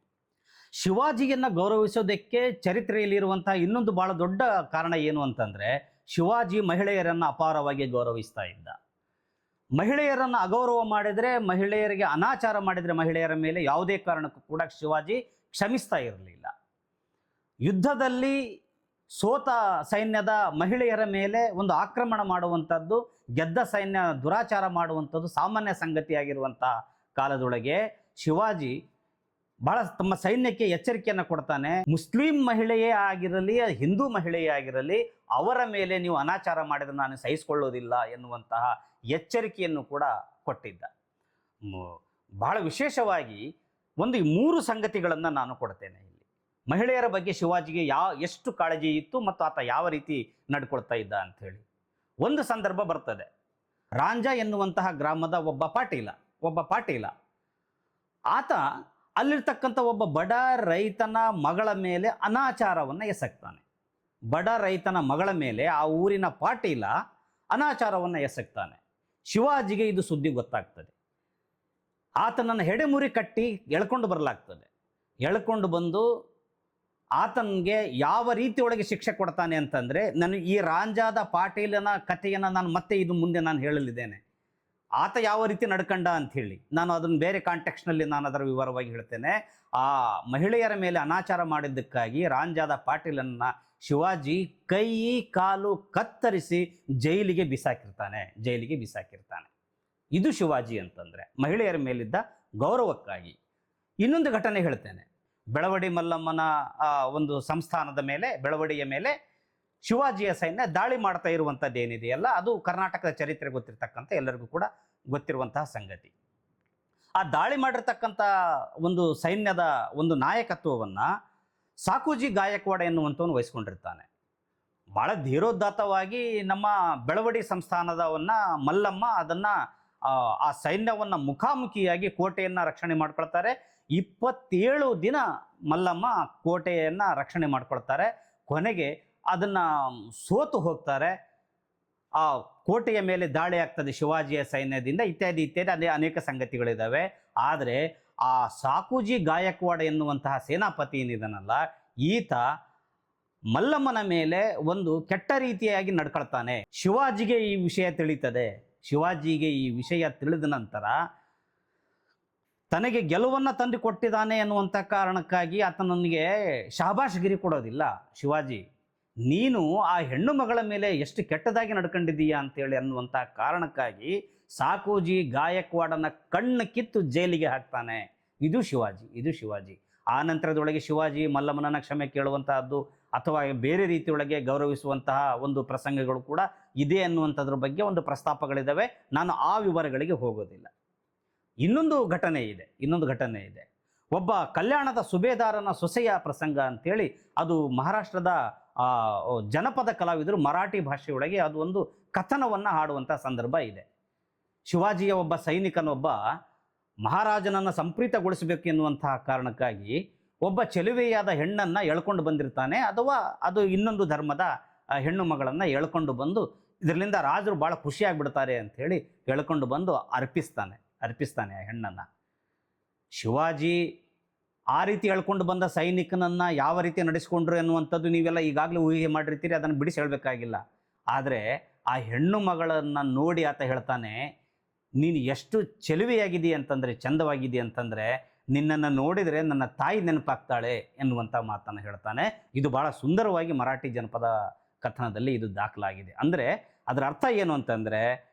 ಶಿವಾಜಿಯನ್ನು ಗೌರವಿಸೋದಕ್ಕೆ ಚರಿತ್ರೆಯಲ್ಲಿರುವಂಥ ಇನ್ನೊಂದು ಭಾಳ ದೊಡ್ಡ ಕಾರಣ ಏನು ಅಂತಂದರೆ, ಶಿವಾಜಿ ಮಹಿಳೆಯರನ್ನು ಅಪಾರವಾಗಿ ಗೌರವಿಸ್ತಾ ಇದ್ದ. ಮಹಿಳೆಯರನ್ನು ಅಗೌರವ ಮಾಡಿದರೆ, ಮಹಿಳೆಯರಿಗೆ ಅನಾಚಾರ ಮಾಡಿದರೆ ಮಹಿಳೆಯರ ಮೇಲೆ ಯಾವುದೇ ಕಾರಣಕ್ಕೂ ಕೂಡ ಶಿವಾಜಿ ಕ್ಷಮಿಸ್ತಾ ಇರಲಿಲ್ಲ. ಯುದ್ಧದಲ್ಲಿ ಸೋತ ಸೈನ್ಯದ ಮಹಿಳೆಯರ ಮೇಲೆ ಒಂದು ಆಕ್ರಮಣ ಮಾಡುವಂಥದ್ದು, ಗೆದ್ದ ಸೈನ್ಯ ದುರಾಚಾರ ಮಾಡುವಂಥದ್ದು ಸಾಮಾನ್ಯ ಸಂಗತಿಯಾಗಿರುವಂಥ ಕಾಲದೊಳಗೆ ಶಿವಾಜಿ ಬಹಳ ತಮ್ಮ ಸೈನ್ಯಕ್ಕೆ ಎಚ್ಚರಿಕೆಯನ್ನು ಕೊಡ್ತಾನೆ. ಮುಸ್ಲಿಂ ಮಹಿಳೆಯೇ ಆಗಿರಲಿ, ಹಿಂದೂ ಮಹಿಳೆಯೇ ಆಗಿರಲಿ, ಅವರ ಮೇಲೆ ನೀವು ಅನಾಚಾರ ಮಾಡಿದರೆ ನಾನು ಸಹಿಸಿಕೊಳ್ಳೋದಿಲ್ಲ ಎನ್ನುವಂತಹ ಎಚ್ಚರಿಕೆಯನ್ನು ಕೂಡ ಕೊಟ್ಟಿದ್ದ. ಬಹಳ ವಿಶೇಷವಾಗಿ ಒಂದು 3 ಸಂಗತಿಗಳನ್ನು ನಾನು ಕೊಡ್ತೇನೆ ಇಲ್ಲಿ. ಮಹಿಳೆಯರ ಬಗ್ಗೆ ಶಿವಾಜಿಗೆ ಎಷ್ಟು ಕಾಳಜಿ ಇತ್ತು ಮತ್ತು ಆತ ಯಾವ ರೀತಿ ನಡ್ಕೊಳ್ತಾ ಇದ್ದ ಅಂಥೇಳಿ. ಒಂದು ಸಂದರ್ಭ ಬರ್ತದೆ. ರಾಂಜ ಎನ್ನುವಂತಹ ಗ್ರಾಮದ ಒಬ್ಬ ಪಾಟೀಲ ಆತ ಅಲ್ಲಿರ್ತಕ್ಕಂಥ ಒಬ್ಬ ಬಡ ರೈತನ ಮಗಳ ಮೇಲೆ ಅನಾಚಾರವನ್ನು ಎಸಗ್ತಾನೆ. ಬಡ ರೈತನ ಮಗಳ ಮೇಲೆ ಆ ಊರಿನ ಪಾಟೀಲ ಅನಾಚಾರವನ್ನು ಎಸಗ್ತಾನೆ. ಶಿವಾಜಿಗೆ ಇದು ಸುದ್ದಿ ಗೊತ್ತಾಗ್ತದೆ. ಆತನನ್ನು ಹೆಡೆಮುರಿ ಕಟ್ಟಿ ಎಳ್ಕೊಂಡು ಬರಲಾಗ್ತದೆ. ಎಳ್ಕೊಂಡು ಬಂದು ಆತನಿಗೆ ಯಾವ ರೀತಿಯೊಳಗೆ ಶಿಕ್ಷೆ ಕೊಡ್ತಾನೆ ಅಂತಂದರೆ, ನಾನು ಈ ರಾಂಜಾದ ಪಾಟೀಲನ ಕಥೆಯನ್ನು ನಾನು ಮತ್ತೆ ಇದು ಮುಂದೆ ನಾನು ಹೇಳಲಿದ್ದೇನೆ. ಆತ ಯಾವ ರೀತಿ ನಡ್ಕಂಡ ಅಂಥೇಳಿ ನಾನು ಅದನ್ನು ಬೇರೆ ಕಾಂಟೆಕ್ಸ್ನಲ್ಲಿ ನಾನು ಅದರ ವಿವರವಾಗಿ ಹೇಳ್ತೇನೆ. ಆ ಮಹಿಳೆಯರ ಮೇಲೆ ಅನಾಚಾರ ಮಾಡಿದ್ದಕ್ಕಾಗಿ ರಾಂಜಾದ ಪಾಟೀಲನ್ನು ಶಿವಾಜಿ ಕೈ ಕಾಲು ಕತ್ತರಿಸಿ ಜೈಲಿಗೆ ಬಿಸಾಕಿರ್ತಾನೆ. ಇದು ಶಿವಾಜಿ ಅಂತಂದರೆ ಮಹಿಳೆಯರ ಮೇಲಿದ್ದ ಗೌರವಕ್ಕಾಗಿ. ಇನ್ನೊಂದು ಘಟನೆ ಹೇಳ್ತೇನೆ. ಬೆಳವಡಿ ಮಲ್ಲಮ್ಮನ ಒಂದು ಸಂಸ್ಥಾನದ ಮೇಲೆ, ಬೆಳವಡಿಯ ಮೇಲೆ ಶಿವಾಜಿಯ ಸೈನ್ಯ ದಾಳಿ ಮಾಡ್ತಾ ಇರುವಂಥದ್ದು ಏನಿದೆಯಲ್ಲ, ಅದು ಕರ್ನಾಟಕದ ಚರಿತ್ರೆ ಗೊತ್ತಿರ್ತಕ್ಕಂಥ ಎಲ್ಲರಿಗೂ ಕೂಡ ಗೊತ್ತಿರುವಂತಹ ಸಂಗತಿ. ಆ ದಾಳಿ ಮಾಡಿರ್ತಕ್ಕಂಥ ಒಂದು ಸೈನ್ಯದ ಒಂದು ನಾಯಕತ್ವವನ್ನು ಸಾಕೂಜಿ ಗಾಯಕ್ವಾಡ ಎನ್ನುವಂಥವನು ವಹಿಸ್ಕೊಂಡಿರ್ತಾನೆ. ಭಾಳ ಧೀರೋದಾತ್ತವಾಗಿ ನಮ್ಮ ಬೆಳವಡಿ ಸಂಸ್ಥಾನದವನ್ನು ಮಲ್ಲಮ್ಮ ಅದನ್ನು ಆ ಸೈನ್ಯವನ್ನು ಮುಖಾಮುಖಿಯಾಗಿ ಕೋಟೆಯನ್ನು ರಕ್ಷಣೆ ಮಾಡ್ಕೊಳ್ತಾರೆ. 27 ದಿನ ಮಲ್ಲಮ್ಮ ಕೋಟೆಯನ್ನು ರಕ್ಷಣೆ ಮಾಡ್ಕೊಳ್ತಾರೆ. ಕೊನೆಗೆ ಅದನ್ನು ಸೋತು ಹೋಗ್ತಾರೆ. ಆ ಕೋಟೆಯ ಮೇಲೆ ದಾಳಿ ಆಗ್ತದೆ ಶಿವಾಜಿಯ ಸೈನ್ಯದಿಂದ, ಇತ್ಯಾದಿ ಅದೇ ಅನೇಕ ಸಂಗತಿಗಳಿದ್ದಾವೆ. ಆದರೆ ಆ ಸಾಕೂಜಿ ಗಾಯಕ್ವಾಡ ಎನ್ನುವಂತಹ ಸೇನಾಪತಿ ಏನಿದನಲ್ಲ, ಈತ ಮಲ್ಲಮ್ಮನ ಮೇಲೆ ಒಂದು ಕೆಟ್ಟ ರೀತಿಯಾಗಿ ನಡ್ಕೊಳ್ತಾನೆ. ಶಿವಾಜಿಗೆ ಈ ವಿಷಯ ತಿಳಿತದೆ. ಶಿವಾಜಿಗೆ ಈ ವಿಷಯ ತಿಳಿದ ನಂತರ ತನಗೆ ಗೆಲುವನ್ನು ತಂದು ಕೊಟ್ಟಿದ್ದಾನೆ ಅನ್ನುವಂಥ ಕಾರಣಕ್ಕಾಗಿ ಆತನಿಗೆ ಶಹಬಾಷ್ಗಿರಿ ಕೊಡೋದಿಲ್ಲ ಶಿವಾಜಿ. ನೀನು ಆ ಹೆಣ್ಣು ಮಗಳ ಮೇಲೆ ಎಷ್ಟು ಕೆಟ್ಟದಾಗಿ ನಡ್ಕೊಂಡಿದ್ದೀಯಾ ಅಂತೇಳಿ ಅನ್ನುವಂಥ ಕಾರಣಕ್ಕಾಗಿ ಸಾಕೂಜಿ ಗಾಯಕ್ವಾಡನ ಕಣ್ಣು ಕಿತ್ತು ಜೈಲಿಗೆ ಹಾಕ್ತಾನೆ. ಇದು ಶಿವಾಜಿ. ಆ ನಂತರದೊಳಗೆ ಶಿವಾಜಿ ಮಲ್ಲಮ್ಮನ ಕ್ಷಮೆ ಕೇಳುವಂತಹದ್ದು ಅಥವಾ ಬೇರೆ ರೀತಿಯೊಳಗೆ ಗೌರವಿಸುವಂತಹ ಒಂದು ಪ್ರಸಂಗಗಳು ಕೂಡ ಇದೆ ಅನ್ನುವಂಥದ್ರ ಬಗ್ಗೆ ಒಂದು ಪ್ರಸ್ತಾಪಗಳಿದ್ದಾವೆ. ನಾನು ಆ ವಿವರಗಳಿಗೆ ಹೋಗೋದಿಲ್ಲ. ಇನ್ನೊಂದು ಘಟನೆ ಇದೆ. ಒಬ್ಬ ಕಲ್ಯಾಣದ ಸುಬೇದಾರನ ಸೊಸೆಯ ಪ್ರಸಂಗ ಅಂಥೇಳಿ, ಅದು ಮಹಾರಾಷ್ಟ್ರದ ಜನಪದ ಕಲಾವಿದರು ಮರಾಠಿ ಭಾಷೆಯೊಳಗೆ ಅದು ಒಂದು ಕಥನವನ್ನು ಹಾಡುವಂಥ ಸಂದರ್ಭ ಇದೆ. ಶಿವಾಜಿಯ ಒಬ್ಬ ಸೈನಿಕನೊಬ್ಬ ಮಹಾರಾಜನನ್ನು ಸಂಪ್ರೀತಗೊಳಿಸಬೇಕು ಎನ್ನುವಂತಹ ಕಾರಣಕ್ಕಾಗಿ ಒಬ್ಬ ಚೆಲುವೆಯಾದ ಹೆಣ್ಣನ್ನು ಎಳ್ಕೊಂಡು ಬಂದಿರ್ತಾನೆ, ಅಥವಾ ಅದು ಇನ್ನೊಂದು ಧರ್ಮದ ಹೆಣ್ಣು ಮಗಳನ್ನು ಎಳ್ಕೊಂಡು ಬಂದು ಇದರಿಂದ ರಾಜರು ಭಾಳ ಖುಷಿಯಾಗಿಬಿಡ್ತಾರೆ ಅಂಥೇಳಿ ಎಳ್ಕೊಂಡು ಬಂದು ಅರ್ಪಿಸ್ತಾನೆ ಆ ಹೆಣ್ಣನ್ನು. ಶಿವಾಜಿ ಆ ರೀತಿ ಎಳ್ಕೊಂಡು ಬಂದ ಸೈನಿಕನನ್ನು ಯಾವ ರೀತಿ ನಡೆಸ್ಕೊಂಡ್ರು ಎನ್ನುವಂಥದ್ದು ನೀವೆಲ್ಲ ಈಗಾಗಲೇ ಊಹೆ ಮಾಡಿರ್ತೀರಿ, ಅದನ್ನು ಬಿಡಿಸಿ ಹೇಳಬೇಕಾಗಿಲ್ಲ. ಆದರೆ ಆ ಹೆಣ್ಣು ಮಗಳನ್ನು ನೋಡಿ ಆತ ಹೇಳ್ತಾನೆ, ನೀನು ಎಷ್ಟು ಚೆಲುವೆಯಾಗಿದ್ದೀ ಅಂತಂದರೆ, ಚಂದವಾಗಿದ್ದೀ ಅಂತಂದರೆ, ನಿನ್ನನ್ನು ನೋಡಿದರೆ ನನ್ನ ತಾಯಿ ನೆನಪಾಗ್ತಾಳೆ ಎನ್ನುವಂಥ ಮಾತನ್ನು ಹೇಳ್ತಾನೆ. ಇದು ಭಾಳ ಸುಂದರವಾಗಿ ಮರಾಠಿ ಜನಪದ ಕಥನದಲ್ಲಿ ಇದು ದಾಖಲಾಗಿದೆ. ಅಂದರೆ ಅದರ ಅರ್ಥ ಏನು ಅಂತಂದರೆ,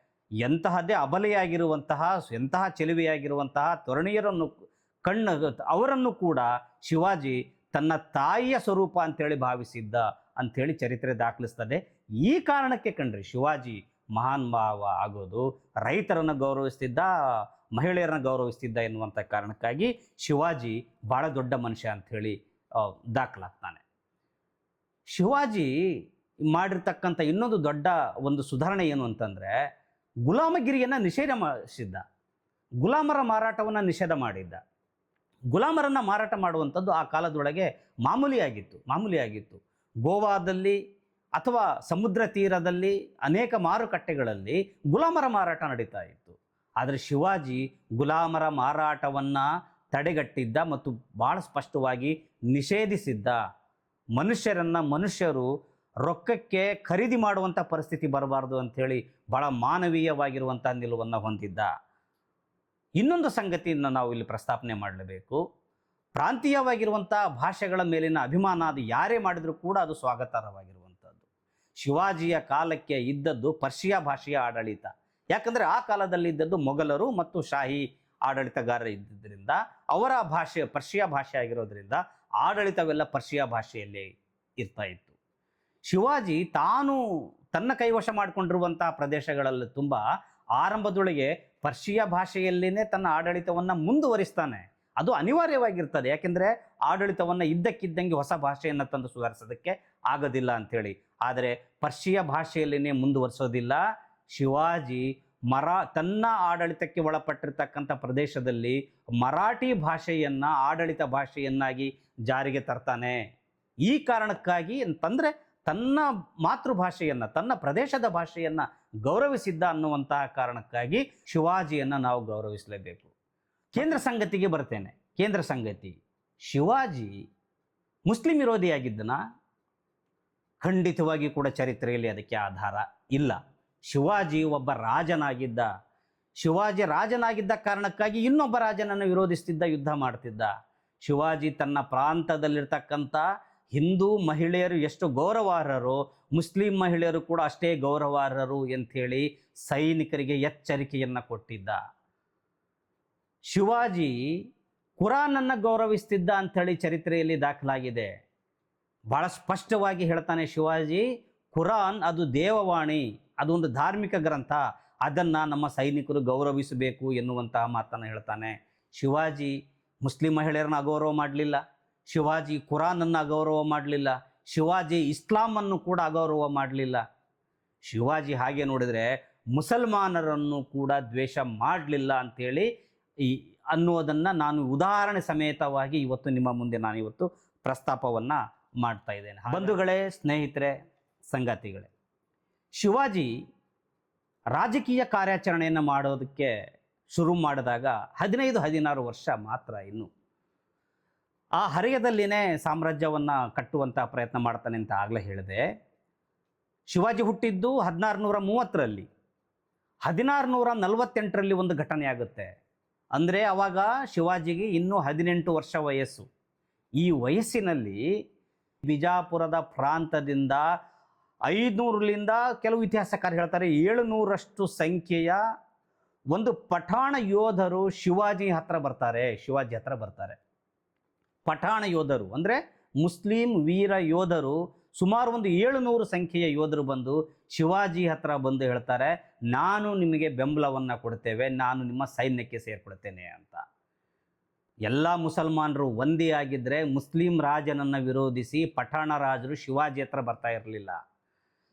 ಎಂತಹದ್ದೇ ಅಬಲೆಯಾಗಿರುವಂತಹ, ಎಂತಹ ಚೆಲುವೆಯಾಗಿರುವಂತಹ ತರುಣಿಯರನ್ನು ಅವರನ್ನು ಕೂಡ ಶಿವಾಜಿ ತನ್ನ ತಾಯಿಯ ಸ್ವರೂಪ ಅಂತೇಳಿ ಭಾವಿಸಿದ್ದ ಅಂಥೇಳಿ ಚರಿತ್ರೆ ದಾಖಲಿಸ್ತದೆ. ಈ ಕಾರಣಕ್ಕೆ ಕಣ್ರಿ ಶಿವಾಜಿ ಮಹಾನ್ ಭಾವ ಆಗೋದು, ರೈತರನ್ನು ಗೌರವಿಸ್ತಿದ್ದ, ಮಹಿಳೆಯರನ್ನು ಗೌರವಿಸ್ತಿದ್ದ ಎನ್ನುವಂಥ ಕಾರಣಕ್ಕಾಗಿ ಶಿವಾಜಿ ಭಾಳ ದೊಡ್ಡ ಮನುಷ್ಯ ಅಂಥೇಳಿ ದಾಖಲಾಗ್ತಾನೆ. ಶಿವಾಜಿ ಮಾಡಿರ್ತಕ್ಕಂಥ ಇನ್ನೊಂದು ದೊಡ್ಡ ಒಂದು ಸುಧಾರಣೆ ಏನು ಅಂತಂದರೆ, ಗುಲಾಮಗಿರಿಯನ್ನು ನಿಷೇಧಿಸಿದ್ದ, ಗುಲಾಮರ ಮಾರಾಟವನ್ನು ನಿಷೇಧ ಮಾಡಿದ್ದ. ಗುಲಾಮರನ್ನು ಮಾರಾಟ ಮಾಡುವಂಥದ್ದು ಆ ಕಾಲದೊಳಗೆ ಮಾಮೂಲಿಯಾಗಿತ್ತು. ಗೋವಾದಲ್ಲಿ ಅಥವಾ ಸಮುದ್ರ ತೀರದಲ್ಲಿ ಅನೇಕ ಮಾರುಕಟ್ಟೆಗಳಲ್ಲಿ ಗುಲಾಮರ ಮಾರಾಟ ನಡೀತಾ ಇತ್ತು. ಆದರೆ ಶಿವಾಜಿ ಗುಲಾಮರ ಮಾರಾಟವನ್ನು ತಡೆಗಟ್ಟಿದ್ದ ಮತ್ತು ಭಾಳ ಸ್ಪಷ್ಟವಾಗಿ ನಿಷೇಧಿಸಿದ್ದ. ಮನುಷ್ಯರು ರೊಕ್ಕಕ್ಕೆ ಖರೀದಿ ಮಾಡುವಂಥ ಪರಿಸ್ಥಿತಿ ಬರಬಾರ್ದು ಅಂಥೇಳಿ ಭಾಳ ಮಾನವೀಯವಾಗಿರುವಂಥ ನಿಲುವನ್ನು ಹೊಂದಿದ್ದ. ಇನ್ನೊಂದು ಸಂಗತಿಯನ್ನು ನಾವು ಇಲ್ಲಿ ಪ್ರಸ್ತಾಪನೆ ಮಾಡಲೇಬೇಕು. ಪ್ರಾಂತೀಯವಾಗಿರುವಂಥ ಭಾಷೆಗಳ ಮೇಲಿನ ಅಭಿಮಾನ ಅದು ಯಾರೇ ಮಾಡಿದರೂ ಕೂಡ ಅದು ಸ್ವಾಗತಾರ್ಹವಾಗಿರುವಂಥದ್ದು. ಶಿವಾಜಿಯ ಕಾಲಕ್ಕೆ ಇದ್ದದ್ದು ಪರ್ಷಿಯಾ ಭಾಷೆಯ ಆಡಳಿತ. ಯಾಕಂದರೆ ಆ ಕಾಲದಲ್ಲಿ ಇದ್ದದ್ದು ಮೊಘಲರು ಮತ್ತು ಶಾಹಿ ಆಡಳಿತಗಾರರು ಇದ್ದಿದ್ದರಿಂದ ಅವರ ಭಾಷೆ ಪರ್ಷಿಯಾ ಭಾಷೆ ಆಗಿರೋದ್ರಿಂದ ಆಡಳಿತವೆಲ್ಲ ಪರ್ಷಿಯಾ ಭಾಷೆಯಲ್ಲೇ ಇರ್ತಾ ಇತ್ತು. ಶಿವಾಜಿ ತಾನು ತನ್ನ ಕೈವಶ ಮಾಡಿಕೊಂಡಿರುವಂತಹ ಪ್ರದೇಶಗಳಲ್ಲಿ ತುಂಬ ಆರಂಭದೊಳಗೆ ಪರ್ಷಿಯಾ ಭಾಷೆಯಲ್ಲಿನೇ ತನ್ನ ಆಡಳಿತವನ್ನು ಮುಂದುವರಿಸ್ತಾನೆ. ಅದು ಅನಿವಾರ್ಯವಾಗಿರ್ತದೆ, ಯಾಕೆಂದರೆ ಆಡಳಿತವನ್ನು ಇದ್ದಕ್ಕಿದ್ದಂಗೆ ಹೊಸ ಭಾಷೆಯನ್ನು ತಂದು ಸುಧಾರಿಸೋದಕ್ಕೆ ಆಗೋದಿಲ್ಲ ಅಂಥೇಳಿ. ಆದರೆ ಪರ್ಷಿಯಾ ಭಾಷೆಯಲ್ಲಿನೇ ಮುಂದುವರಿಸೋದಿಲ್ಲ. ಶಿವಾಜಿ ತನ್ನ ಆಡಳಿತಕ್ಕೆ ಒಳಪಟ್ಟಿರ್ತಕ್ಕಂಥ ಪ್ರದೇಶದಲ್ಲಿ ಮರಾಠಿ ಭಾಷೆಯನ್ನು ಆಡಳಿತ ಭಾಷೆಯನ್ನಾಗಿ ಜಾರಿಗೆ ತರ್ತಾನೆ. ಈ ಕಾರಣಕ್ಕಾಗಿ ಅಂತಂದರೆ ತನ್ನ ಮಾತೃಭಾಷೆಯನ್ನು, ತನ್ನ ಪ್ರದೇಶದ ಭಾಷೆಯನ್ನು ಗೌರವಿಸಿದ್ದ ಅನ್ನುವಂತಹ ಕಾರಣಕ್ಕಾಗಿ ಶಿವಾಜಿಯನ್ನು ನಾವು ಗೌರವಿಸಲೇಬೇಕು. ಕೇಂದ್ರ ಸಂಗತಿಗೆ ಬರ್ತೇನೆ. ಕೇಂದ್ರ ಸಂಗತಿ, ಶಿವಾಜಿ ಮುಸ್ಲಿಂ ವಿರೋಧಿಯಾಗಿದ್ದನ? ಖಂಡಿತವಾಗಿ ಕೂಡ ಚರಿತ್ರೆಯಲ್ಲಿ ಅದಕ್ಕೆ ಆಧಾರ ಇಲ್ಲ. ಶಿವಾಜಿ ಒಬ್ಬ ರಾಜನಾಗಿದ್ದ. ಶಿವಾಜಿ ರಾಜನಾಗಿದ್ದ ಕಾರಣಕ್ಕಾಗಿ ಇನ್ನೊಬ್ಬ ರಾಜನನ್ನು ವಿರೋಧಿಸ್ತಿದ್ದ, ಯುದ್ಧ ಮಾಡ್ತಿದ್ದ. ಶಿವಾಜಿ ತನ್ನ ಪ್ರಾಂತದಲ್ಲಿರ್ತಕ್ಕಂಥ ಹಿಂದೂ ಮಹಿಳೆಯರು ಎಷ್ಟು ಗೌರವಾರ್ಹರೋ ಮುಸ್ಲಿಂ ಮಹಿಳೆಯರು ಕೂಡ ಅಷ್ಟೇ ಗೌರವಾರ್ಹರು ಅಂಥೇಳಿ ಸೈನಿಕರಿಗೆ ಎಚ್ಚರಿಕೆಯನ್ನು ಕೊಟ್ಟಿದ್ದ. ಶಿವಾಜಿ ಕುರಾನನ್ನು ಗೌರವಿಸ್ತಿದ್ದ ಅಂಥೇಳಿ ಚರಿತ್ರೆಯಲ್ಲಿ ದಾಖಲಾಗಿದೆ. ಭಾಳ ಸ್ಪಷ್ಟವಾಗಿ ಹೇಳ್ತಾನೆ ಶಿವಾಜಿ, ಕುರಾನ್ ಅದು ದೇವವಾಣಿ, ಅದು ಒಂದು ಧಾರ್ಮಿಕ ಗ್ರಂಥ, ಅದನ್ನು ನಮ್ಮ ಸೈನಿಕರು ಗೌರವಿಸಬೇಕು ಎನ್ನುವಂತಹ ಮಾತನ್ನು ಹೇಳ್ತಾನೆ. ಶಿವಾಜಿ ಮುಸ್ಲಿಂ ಮಹಿಳೆಯರನ್ನ ಅಗೌರವ ಮಾಡಲಿಲ್ಲ. ಶಿವಾಜಿ ಕುರಾನನ್ನು ಅಗೌರವ ಮಾಡಲಿಲ್ಲ. ಶಿವಾಜಿ ಇಸ್ಲಾಮನ್ನು ಕೂಡ ಅಗೌರವ ಮಾಡಲಿಲ್ಲ. ಶಿವಾಜಿ ಹಾಗೆ ನೋಡಿದರೆ ಮುಸಲ್ಮಾನರನ್ನು ಕೂಡ ದ್ವೇಷ ಮಾಡಲಿಲ್ಲ ಅಂಥೇಳಿ ಅನ್ನೋದನ್ನು ನಾನು ಉದಾಹರಣೆ ಸಮೇತವಾಗಿ ಇವತ್ತು ನಿಮ್ಮ ಮುಂದೆ ನಾನು ಇವತ್ತು ಪ್ರಸ್ತಾಪವನ್ನು ಮಾಡ್ತಾ ಇದ್ದೇನೆ. ಬಂಧುಗಳೇ, ಸ್ನೇಹಿತರೆ, ಸಂಗಾತಿಗಳೇ, ಶಿವಾಜಿ ರಾಜಕೀಯ ಕಾರ್ಯಾಚರಣೆಯನ್ನು ಮಾಡೋದಕ್ಕೆ ಶುರು ಮಾಡಿದಾಗ 15-16 ವರ್ಷ ಮಾತ್ರ. ಇನ್ನು ಆ ಹರೆಯದಲ್ಲಿನೇ ಸಾಮ್ರಾಜ್ಯವನ್ನು ಕಟ್ಟುವಂಥ ಪ್ರಯತ್ನ ಮಾಡ್ತಾನೆ ಅಂತ ಆಗಲೇ ಹೇಳಿದೆ. ಶಿವಾಜಿ ಹುಟ್ಟಿದ್ದು 1630ರಲ್ಲಿ. 1648ರಲ್ಲಿ ಒಂದು ಘಟನೆ ಆಗುತ್ತೆ. ಅಂದರೆ ಆವಾಗ ಶಿವಾಜಿಗೆ ಇನ್ನೂ 18 ವರ್ಷ ವಯಸ್ಸು. ಈ ವಯಸ್ಸಿನಲ್ಲಿ ಬಿಜಾಪುರದ ಪ್ರಾಂತದಿಂದ 500ರಿಂದ ಕೆಲವು ಇತಿಹಾಸಕಾರರು ಹೇಳ್ತಾರೆ 700ರಷ್ಟು ಸಂಖ್ಯೆಯ ಒಂದು ಪಠಾಣ ಯೋಧರು ಶಿವಾಜಿ ಹತ್ರ ಬರ್ತಾರೆ. ಪಠಾಣ ಯೋಧರು ಅಂದರೆ ಮುಸ್ಲಿಂ ವೀರ ಯೋಧರು ಸುಮಾರು ಒಂದು 700 ಸಂಖ್ಯೆಯ ಯೋಧರು ಬಂದು ಶಿವಾಜಿ ಹತ್ರ ಬಂದು ಹೇಳ್ತಾರೆ, ನಾನು ನಿಮಗೆ ಬೆಂಬಲವನ್ನು ಕೊಡ್ತೇವೆ, ನಾನು ನಿಮ್ಮ ಸೈನ್ಯಕ್ಕೆ ಸೇರ್ಕೊಳ್ತೇನೆ ಅಂತ. ಎಲ್ಲ ಮುಸಲ್ಮಾನರು ಒಂದೇ ಆಗಿದ್ದರೆ ಮುಸ್ಲಿಂ ರಾಜನನ್ನು ವಿರೋಧಿಸಿ ಪಠಾಣ ರಾಜರು ಶಿವಾಜಿ ಹತ್ರ ಬರ್ತಾ ಇರಲಿಲ್ಲ.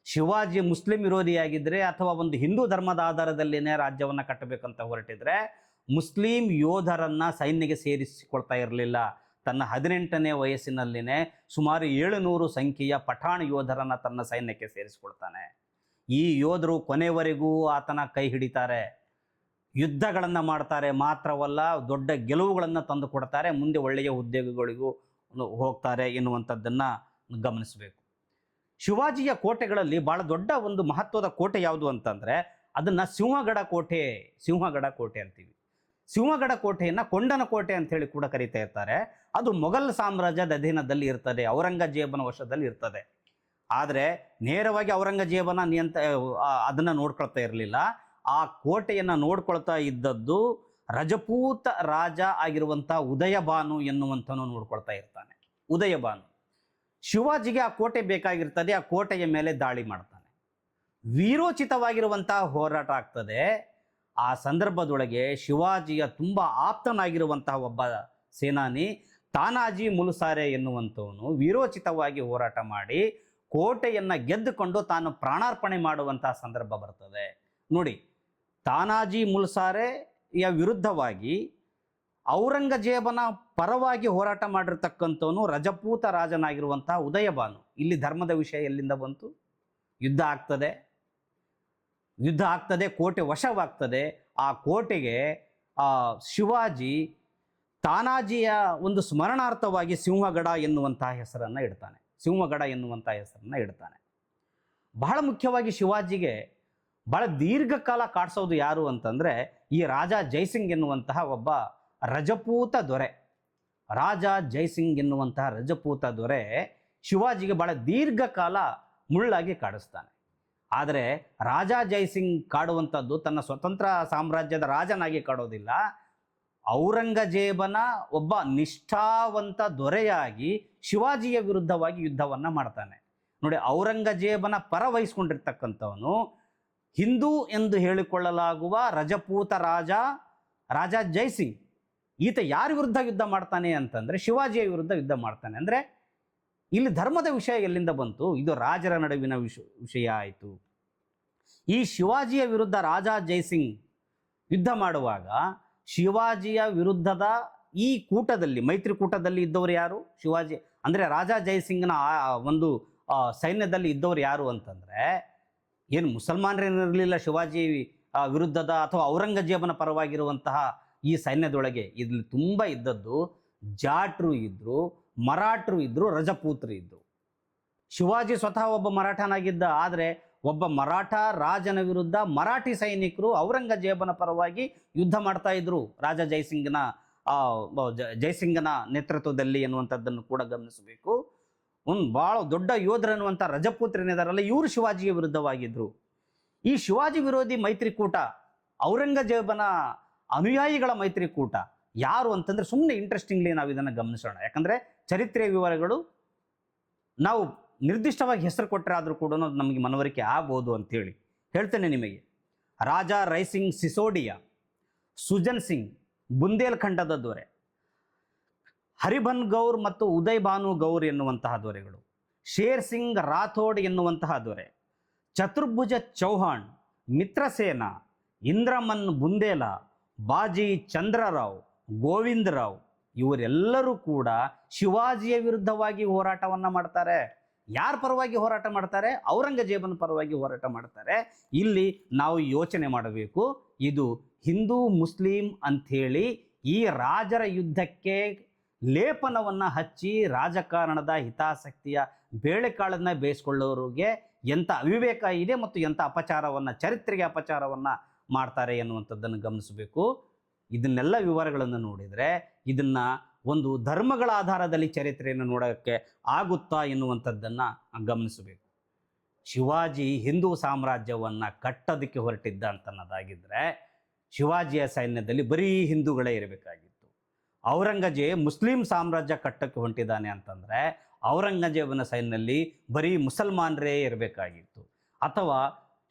ಶಿವಾಜಿ ಮುಸ್ಲಿಂ ವಿರೋಧಿಯಾಗಿದ್ದರೆ ಅಥವಾ ಒಂದು ಹಿಂದೂ ಧರ್ಮದ ಆಧಾರದಲ್ಲಿನೇ ರಾಜ್ಯವನ್ನು ಕಟ್ಟಬೇಕಂತ ಹೊರಟಿದ್ರೆ ಮುಸ್ಲಿಂ ಯೋಧರನ್ನು ಸೈನ್ಯಕ್ಕೆ ಸೇರಿಸಿಕೊಳ್ತಾ ಇರಲಿಲ್ಲ. ತನ್ನ 18ನೇ ವಯಸ್ಸಿನಲ್ಲಿನೇ ಸುಮಾರು 700 ಸಂಖ್ಯೆಯ ಪಠಾಣ ಯೋಧರನ್ನು ತನ್ನ ಸೈನ್ಯಕ್ಕೆ ಸೇರಿಸಿಕೊಳ್ತಾನೆ. ಈ ಯೋಧರು ಕೊನೆವರೆಗೂ ಆತನ ಕೈ ಹಿಡಿತಾರೆ, ಯುದ್ಧಗಳನ್ನು ಮಾಡ್ತಾರೆ, ಮಾತ್ರವಲ್ಲ ದೊಡ್ಡ ಗೆಲುವುಗಳನ್ನು ತಂದು ಕೊಡ್ತಾರೆ, ಮುಂದೆ ಒಳ್ಳೆಯ ಉದ್ಯೋಗಗಳಿಗೂ ಹೋಗ್ತಾರೆ ಎನ್ನುವಂಥದ್ದನ್ನು ಗಮನಿಸಬೇಕು. ಶಿವಾಜಿಯ ಕೋಟೆಗಳಲ್ಲಿ ಭಾಳ ದೊಡ್ಡ ಒಂದು ಮಹತ್ವದ ಕೋಟೆ ಯಾವುದು ಅಂತಂದರೆ ಅದನ್ನು ಸಿಂಹಗಡ ಕೋಟೆ ಅಂತೀವಿ. ಸಿಂಹಗಡ ಕೋಟೆಯನ್ನು ಕೊಂಡನ ಕೋಟೆ ಅಂತ ಹೇಳಿ ಕೂಡ ಕರೀತಾ ಇರ್ತಾರೆ. ಅದು ಮೊಘಲ್ ಸಾಮ್ರಾಜ್ಯದ ಅಧೀನದಲ್ಲಿ ಇರ್ತದೆ, ಔರಂಗಜೇಬನ ವಶದಲ್ಲಿ ಇರ್ತದೆ. ಆದರೆ ನೇರವಾಗಿ ಔರಂಗಜೇಬನ ಅದನ್ನು ನೋಡ್ಕೊಳ್ತಾ ಇರಲಿಲ್ಲ. ಆ ಕೋಟೆಯನ್ನು ನೋಡ್ಕೊಳ್ತಾ ಇದ್ದದ್ದು ರಜಪೂತ ರಾಜ ಆಗಿರುವಂಥ ಉದಯಭಾನು ಎನ್ನುವಂಥವನು ನೋಡ್ಕೊಳ್ತಾ ಇರ್ತಾನೆ. ಉದಯಭಾನು ಶಿವಾಜಿಗೆ ಆ ಕೋಟೆ ಬೇಕಾಗಿರ್ತದೆ, ಆ ಕೋಟೆಯ ಮೇಲೆ ದಾಳಿ ಮಾಡ್ತಾನೆ. ವೀರೋಚಿತವಾಗಿರುವಂತಹ ಹೋರಾಟ ಆಗ್ತದೆ. ಆ ಸಂದರ್ಭದೊಳಗೆ ಶಿವಾಜಿಯ ತುಂಬ ಆಪ್ತನಾಗಿರುವಂತಹ ಒಬ್ಬ ಸೇನಾನಿ ತಾನಾಜಿ ಮುಲುಸಾರೆ ಎನ್ನುವಂಥವನು ವೀರೋಚಿತವಾಗಿ ಹೋರಾಟ ಮಾಡಿ ಕೋಟೆಯನ್ನು ಗೆದ್ದುಕೊಂಡು ತಾನು ಪ್ರಾಣಾರ್ಪಣೆ ಮಾಡುವಂತಹ ಸಂದರ್ಭ ಬರ್ತದೆ. ನೋಡಿ, ತಾನಾಜಿ ಮುಲುಸಾರೆಯ ವಿರುದ್ಧವಾಗಿ ಔರಂಗಜೇಬನ ಪರವಾಗಿ ಹೋರಾಟ ಮಾಡಿರ್ತಕ್ಕಂಥವನು ರಜಪೂತ ರಾಜನಾಗಿರುವಂತಹ ಉದಯಭಾನು. ಇಲ್ಲಿ ಧರ್ಮದ ವಿಷಯ ಎಲ್ಲಿಂದ ಬಂತು? ಯುದ್ಧ ಆಗ್ತದೆ, ಕೋಟೆ ವಶವಾಗ್ತದೆ. ಆ ಕೋಟೆಗೆ ಶಿವಾಜಿ ತಾನಾಜಿಯ ಒಂದು ಸ್ಮರಣಾರ್ಥವಾಗಿ ಸಿಂಹಗಡ ಎನ್ನುವಂತಹ ಹೆಸರನ್ನು ಇಡ್ತಾನೆ. ಬಹಳ ಮುಖ್ಯವಾಗಿ ಶಿವಾಜಿಗೆ ಬಹಳ ದೀರ್ಘಕಾಲ ಕಾಡಿಸೋದು ಯಾರು ಅಂತಂದರೆ ಈ ರಾಜ ಜೈಸಿಂಗ್ ಎನ್ನುವಂತಹ ಒಬ್ಬ ರಜಪೂತ ದೊರೆ ಶಿವಾಜಿಗೆ ಬಹಳ ದೀರ್ಘಕಾಲ ಮುಳ್ಳಾಗಿ ಕಾಡಿಸ್ತಾನೆ. ಆದರೆ ರಾಜ ಜೈಸಿಂಗ್ ಕಾಡುವಂಥದ್ದು ತನ್ನ ಸ್ವತಂತ್ರ ಸಾಮ್ರಾಜ್ಯದ ರಾಜನಾಗಿ ಕಾಡೋದಿಲ್ಲ, ಔರಂಗಜೇಬನ ಒಬ್ಬ ನಿಷ್ಠಾವಂತ ದೊರೆಯಾಗಿ ಶಿವಾಜಿಯ ವಿರುದ್ಧವಾಗಿ ಯುದ್ಧವನ್ನು ಮಾಡ್ತಾನೆ. ನೋಡಿ, ಔರಂಗಜೇಬನ ಪರ ವಹಿಸ್ಕೊಂಡಿರ್ತಕ್ಕಂಥವನು ಹಿಂದೂ ಎಂದು ಹೇಳಿಕೊಳ್ಳಲಾಗುವ ರಜಪೂತ ರಾಜ ಜೈಸಿಂಗ್. ಈತ ಯಾರ ವಿರುದ್ಧ ಯುದ್ಧ ಮಾಡ್ತಾನೆ ಅಂತಂದರೆ ಶಿವಾಜಿಯ ವಿರುದ್ಧ ಯುದ್ಧ ಮಾಡ್ತಾನೆ. ಅಂದರೆ ಇಲ್ಲಿ ಧರ್ಮದ ವಿಷಯ ಎಲ್ಲಿಂದ ಬಂತು? ಇದು ರಾಜರ ನಡುವಿನ ವಿಷಯ ಆಯಿತು. ಈ ಶಿವಾಜಿಯ ವಿರುದ್ಧ ರಾಜ ಜೈಸಿಂಗ್ ಯುದ್ಧ ಮಾಡುವಾಗ ಶಿವಾಜಿಯ ವಿರುದ್ಧದ ಈ ಕೂಟದಲ್ಲಿ, ಮೈತ್ರಿಕೂಟದಲ್ಲಿ ಇದ್ದವರು ಯಾರು? ಶಿವಾಜಿ ಅಂದರೆ ರಾಜ ಜೈಸಿಂಗ್ನ ಒಂದು ಸೈನ್ಯದಲ್ಲಿ ಇದ್ದವರು ಯಾರು ಅಂತಂದರೆ ಏನು ಮುಸಲ್ಮಾನರೇನಿರಲಿಲ್ಲ ಶಿವಾಜಿ ವಿರುದ್ಧದ ಅಥವಾ ಔರಂಗಜೇಬನ ಪರವಾಗಿರುವಂತಹ ಈ ಸೈನ್ಯದೊಳಗೆ. ಇಲ್ಲಿ ತುಂಬ ಇದ್ದದ್ದು ಜಾಟ್ರು ಇದ್ದರು, ಮರಾಠರು ಇದ್ದರು, ರಜಪೂತರು ಇದ್ದರು. ಶಿವಾಜಿ ಸ್ವತಃ ಒಬ್ಬ ಮರಾಠನಾಗಿದ್ದ. ಆದರೆ ಒಬ್ಬ ಮರಾಠ ರಾಜನ ವಿರುದ್ಧ ಮರಾಠಿ ಸೈನಿಕರು ಔರಂಗಜೇಬನ ಪರವಾಗಿ ಯುದ್ಧ ಮಾಡ್ತಾ ಇದ್ರು ರಾಜ ಜೈಸಿಂಗನ ನೇತೃತ್ವದಲ್ಲಿ ಎನ್ನುವಂಥದ್ದನ್ನು ಕೂಡ ಗಮನಿಸಬೇಕು. ಒಂದು ಭಾಳ ದೊಡ್ಡ ಯೋಧರು ಅನ್ನುವಂಥ ರಜಪೂತ್ರನಿದಾರಲ್ಲ, ಇವರು ಶಿವಾಜಿಯ ವಿರುದ್ಧವಾಗಿದ್ದರು. ಈ ಶಿವಾಜಿ ವಿರೋಧಿ ಮೈತ್ರಿಕೂಟ, ಔರಂಗಜೇಬನ ಅನುಯಾಯಿಗಳ ಮೈತ್ರಿಕೂಟ ಯಾರು ಅಂತಂದರೆ, ಸುಮ್ಮನೆ ಇಂಟ್ರೆಸ್ಟಿಂಗ್ಲಿ ನಾವು ಇದನ್ನು ಗಮನಿಸೋಣ. ಯಾಕಂದರೆ ಚರಿತ್ರೆಯ ವಿವರಗಳು ನಾವು ನಿರ್ದಿಷ್ಟವಾಗಿ ಹೆಸರು ಕೊಟ್ಟರೆ ಆದರೂ ಕೂಡ ನಮಗೆ ಮನವರಿಕೆ ಆಗ್ಬೋದು ಅಂಥೇಳಿ ಹೇಳ್ತೇನೆ ನಿಮಗೆ. ರಾಜ ರೈಸಿಂಗ್ ಸಿಸೋಡಿಯಾ, ಸುಜನ್ ಸಿಂಗ್ ಬುಂದೇಲ್ಖಂಡದ ದೊರೆ, ಹರಿಭನ್ ಗೌರ್ ಮತ್ತು ಉದಯ್ ಭಾನು ಗೌರ್ ಎನ್ನುವಂತಹ ದೊರೆಗಳು, ಶೇರ್ ಸಿಂಗ್ ರಾಥೋಡ್ ಎನ್ನುವಂತಹ ದೊರೆ, ಚತುರ್ಭುಜ ಚೌಹಾಣ್, ಮಿತ್ರಸೇನ, ಇಂದ್ರಮನ್ ಬುಂದೇಲ, ಬಾಜಿ ಚಂದ್ರರಾವ್, ಗೋವಿಂದರಾವ್ ಇವರೆಲ್ಲರೂ ಕೂಡ ಶಿವಾಜಿಯ ವಿರುದ್ಧವಾಗಿ ಹೋರಾಟವನ್ನು ಮಾಡ್ತಾರೆ. ಯಾರ ಪರವಾಗಿ ಹೋರಾಟ ಮಾಡ್ತಾರೆ? ಔರಂಗಜೇಬನ ಪರವಾಗಿ ಹೋರಾಟ ಮಾಡ್ತಾರೆ. ಇಲ್ಲಿ ನಾವು ಯೋಚನೆ ಮಾಡಬೇಕು, ಇದು ಹಿಂದೂ ಮುಸ್ಲಿಂ ಅಂಥೇಳಿ ಈ ರಾಜರ ಯುದ್ಧಕ್ಕೆ ಲೇಪನವನ್ನು ಹಚ್ಚಿ ರಾಜಕಾರಣದ ಹಿತಾಸಕ್ತಿಯ ಬೇಳೆಕಾಳನ್ನು ಬೇಯಿಸ್ಕೊಳ್ಳೋರಿಗೆ ಎಂಥ ಅವಿವೇಕ ಇದೆ ಮತ್ತು ಎಂಥ ಚರಿತ್ರೆಗೆ ಅಪಚಾರವನ್ನು ಮಾಡ್ತಾರೆ ಎನ್ನುವಂಥದ್ದನ್ನು ಗಮನಿಸಬೇಕು. ಇದನ್ನೆಲ್ಲ ವಿವರಗಳನ್ನು ನೋಡಿದರೆ ಇದನ್ನು ಒಂದು ಧರ್ಮಗಳ ಆಧಾರದಲ್ಲಿ ಚರಿತ್ರೆಯನ್ನು ನೋಡೋಕ್ಕೆ ಆಗುತ್ತಾ ಎನ್ನುವಂಥದ್ದನ್ನು ಗಮನಿಸಬೇಕು. ಶಿವಾಜಿ ಹಿಂದೂ ಸಾಮ್ರಾಜ್ಯವನ್ನು ಕಟ್ಟೋದಕ್ಕೆ ಹೊರಟಿದ್ದ ಅಂತನ್ನೋದಾಗಿದ್ದರೆ ಶಿವಾಜಿಯ ಸೈನ್ಯದಲ್ಲಿ ಬರೀ ಹಿಂದೂಗಳೇ ಇರಬೇಕಾಗಿತ್ತು. ಔರಂಗಜೇಬ್ ಮುಸ್ಲಿಂ ಸಾಮ್ರಾಜ್ಯ ಕಟ್ಟಕ್ಕೆ ಹೊಂಟಿದ್ದಾನೆ ಅಂತಂದರೆ ಔರಂಗಜೇಬನ ಸೈನ್ಯದಲ್ಲಿ ಬರೀ ಮುಸಲ್ಮಾನರೇ ಇರಬೇಕಾಗಿತ್ತು. ಅಥವಾ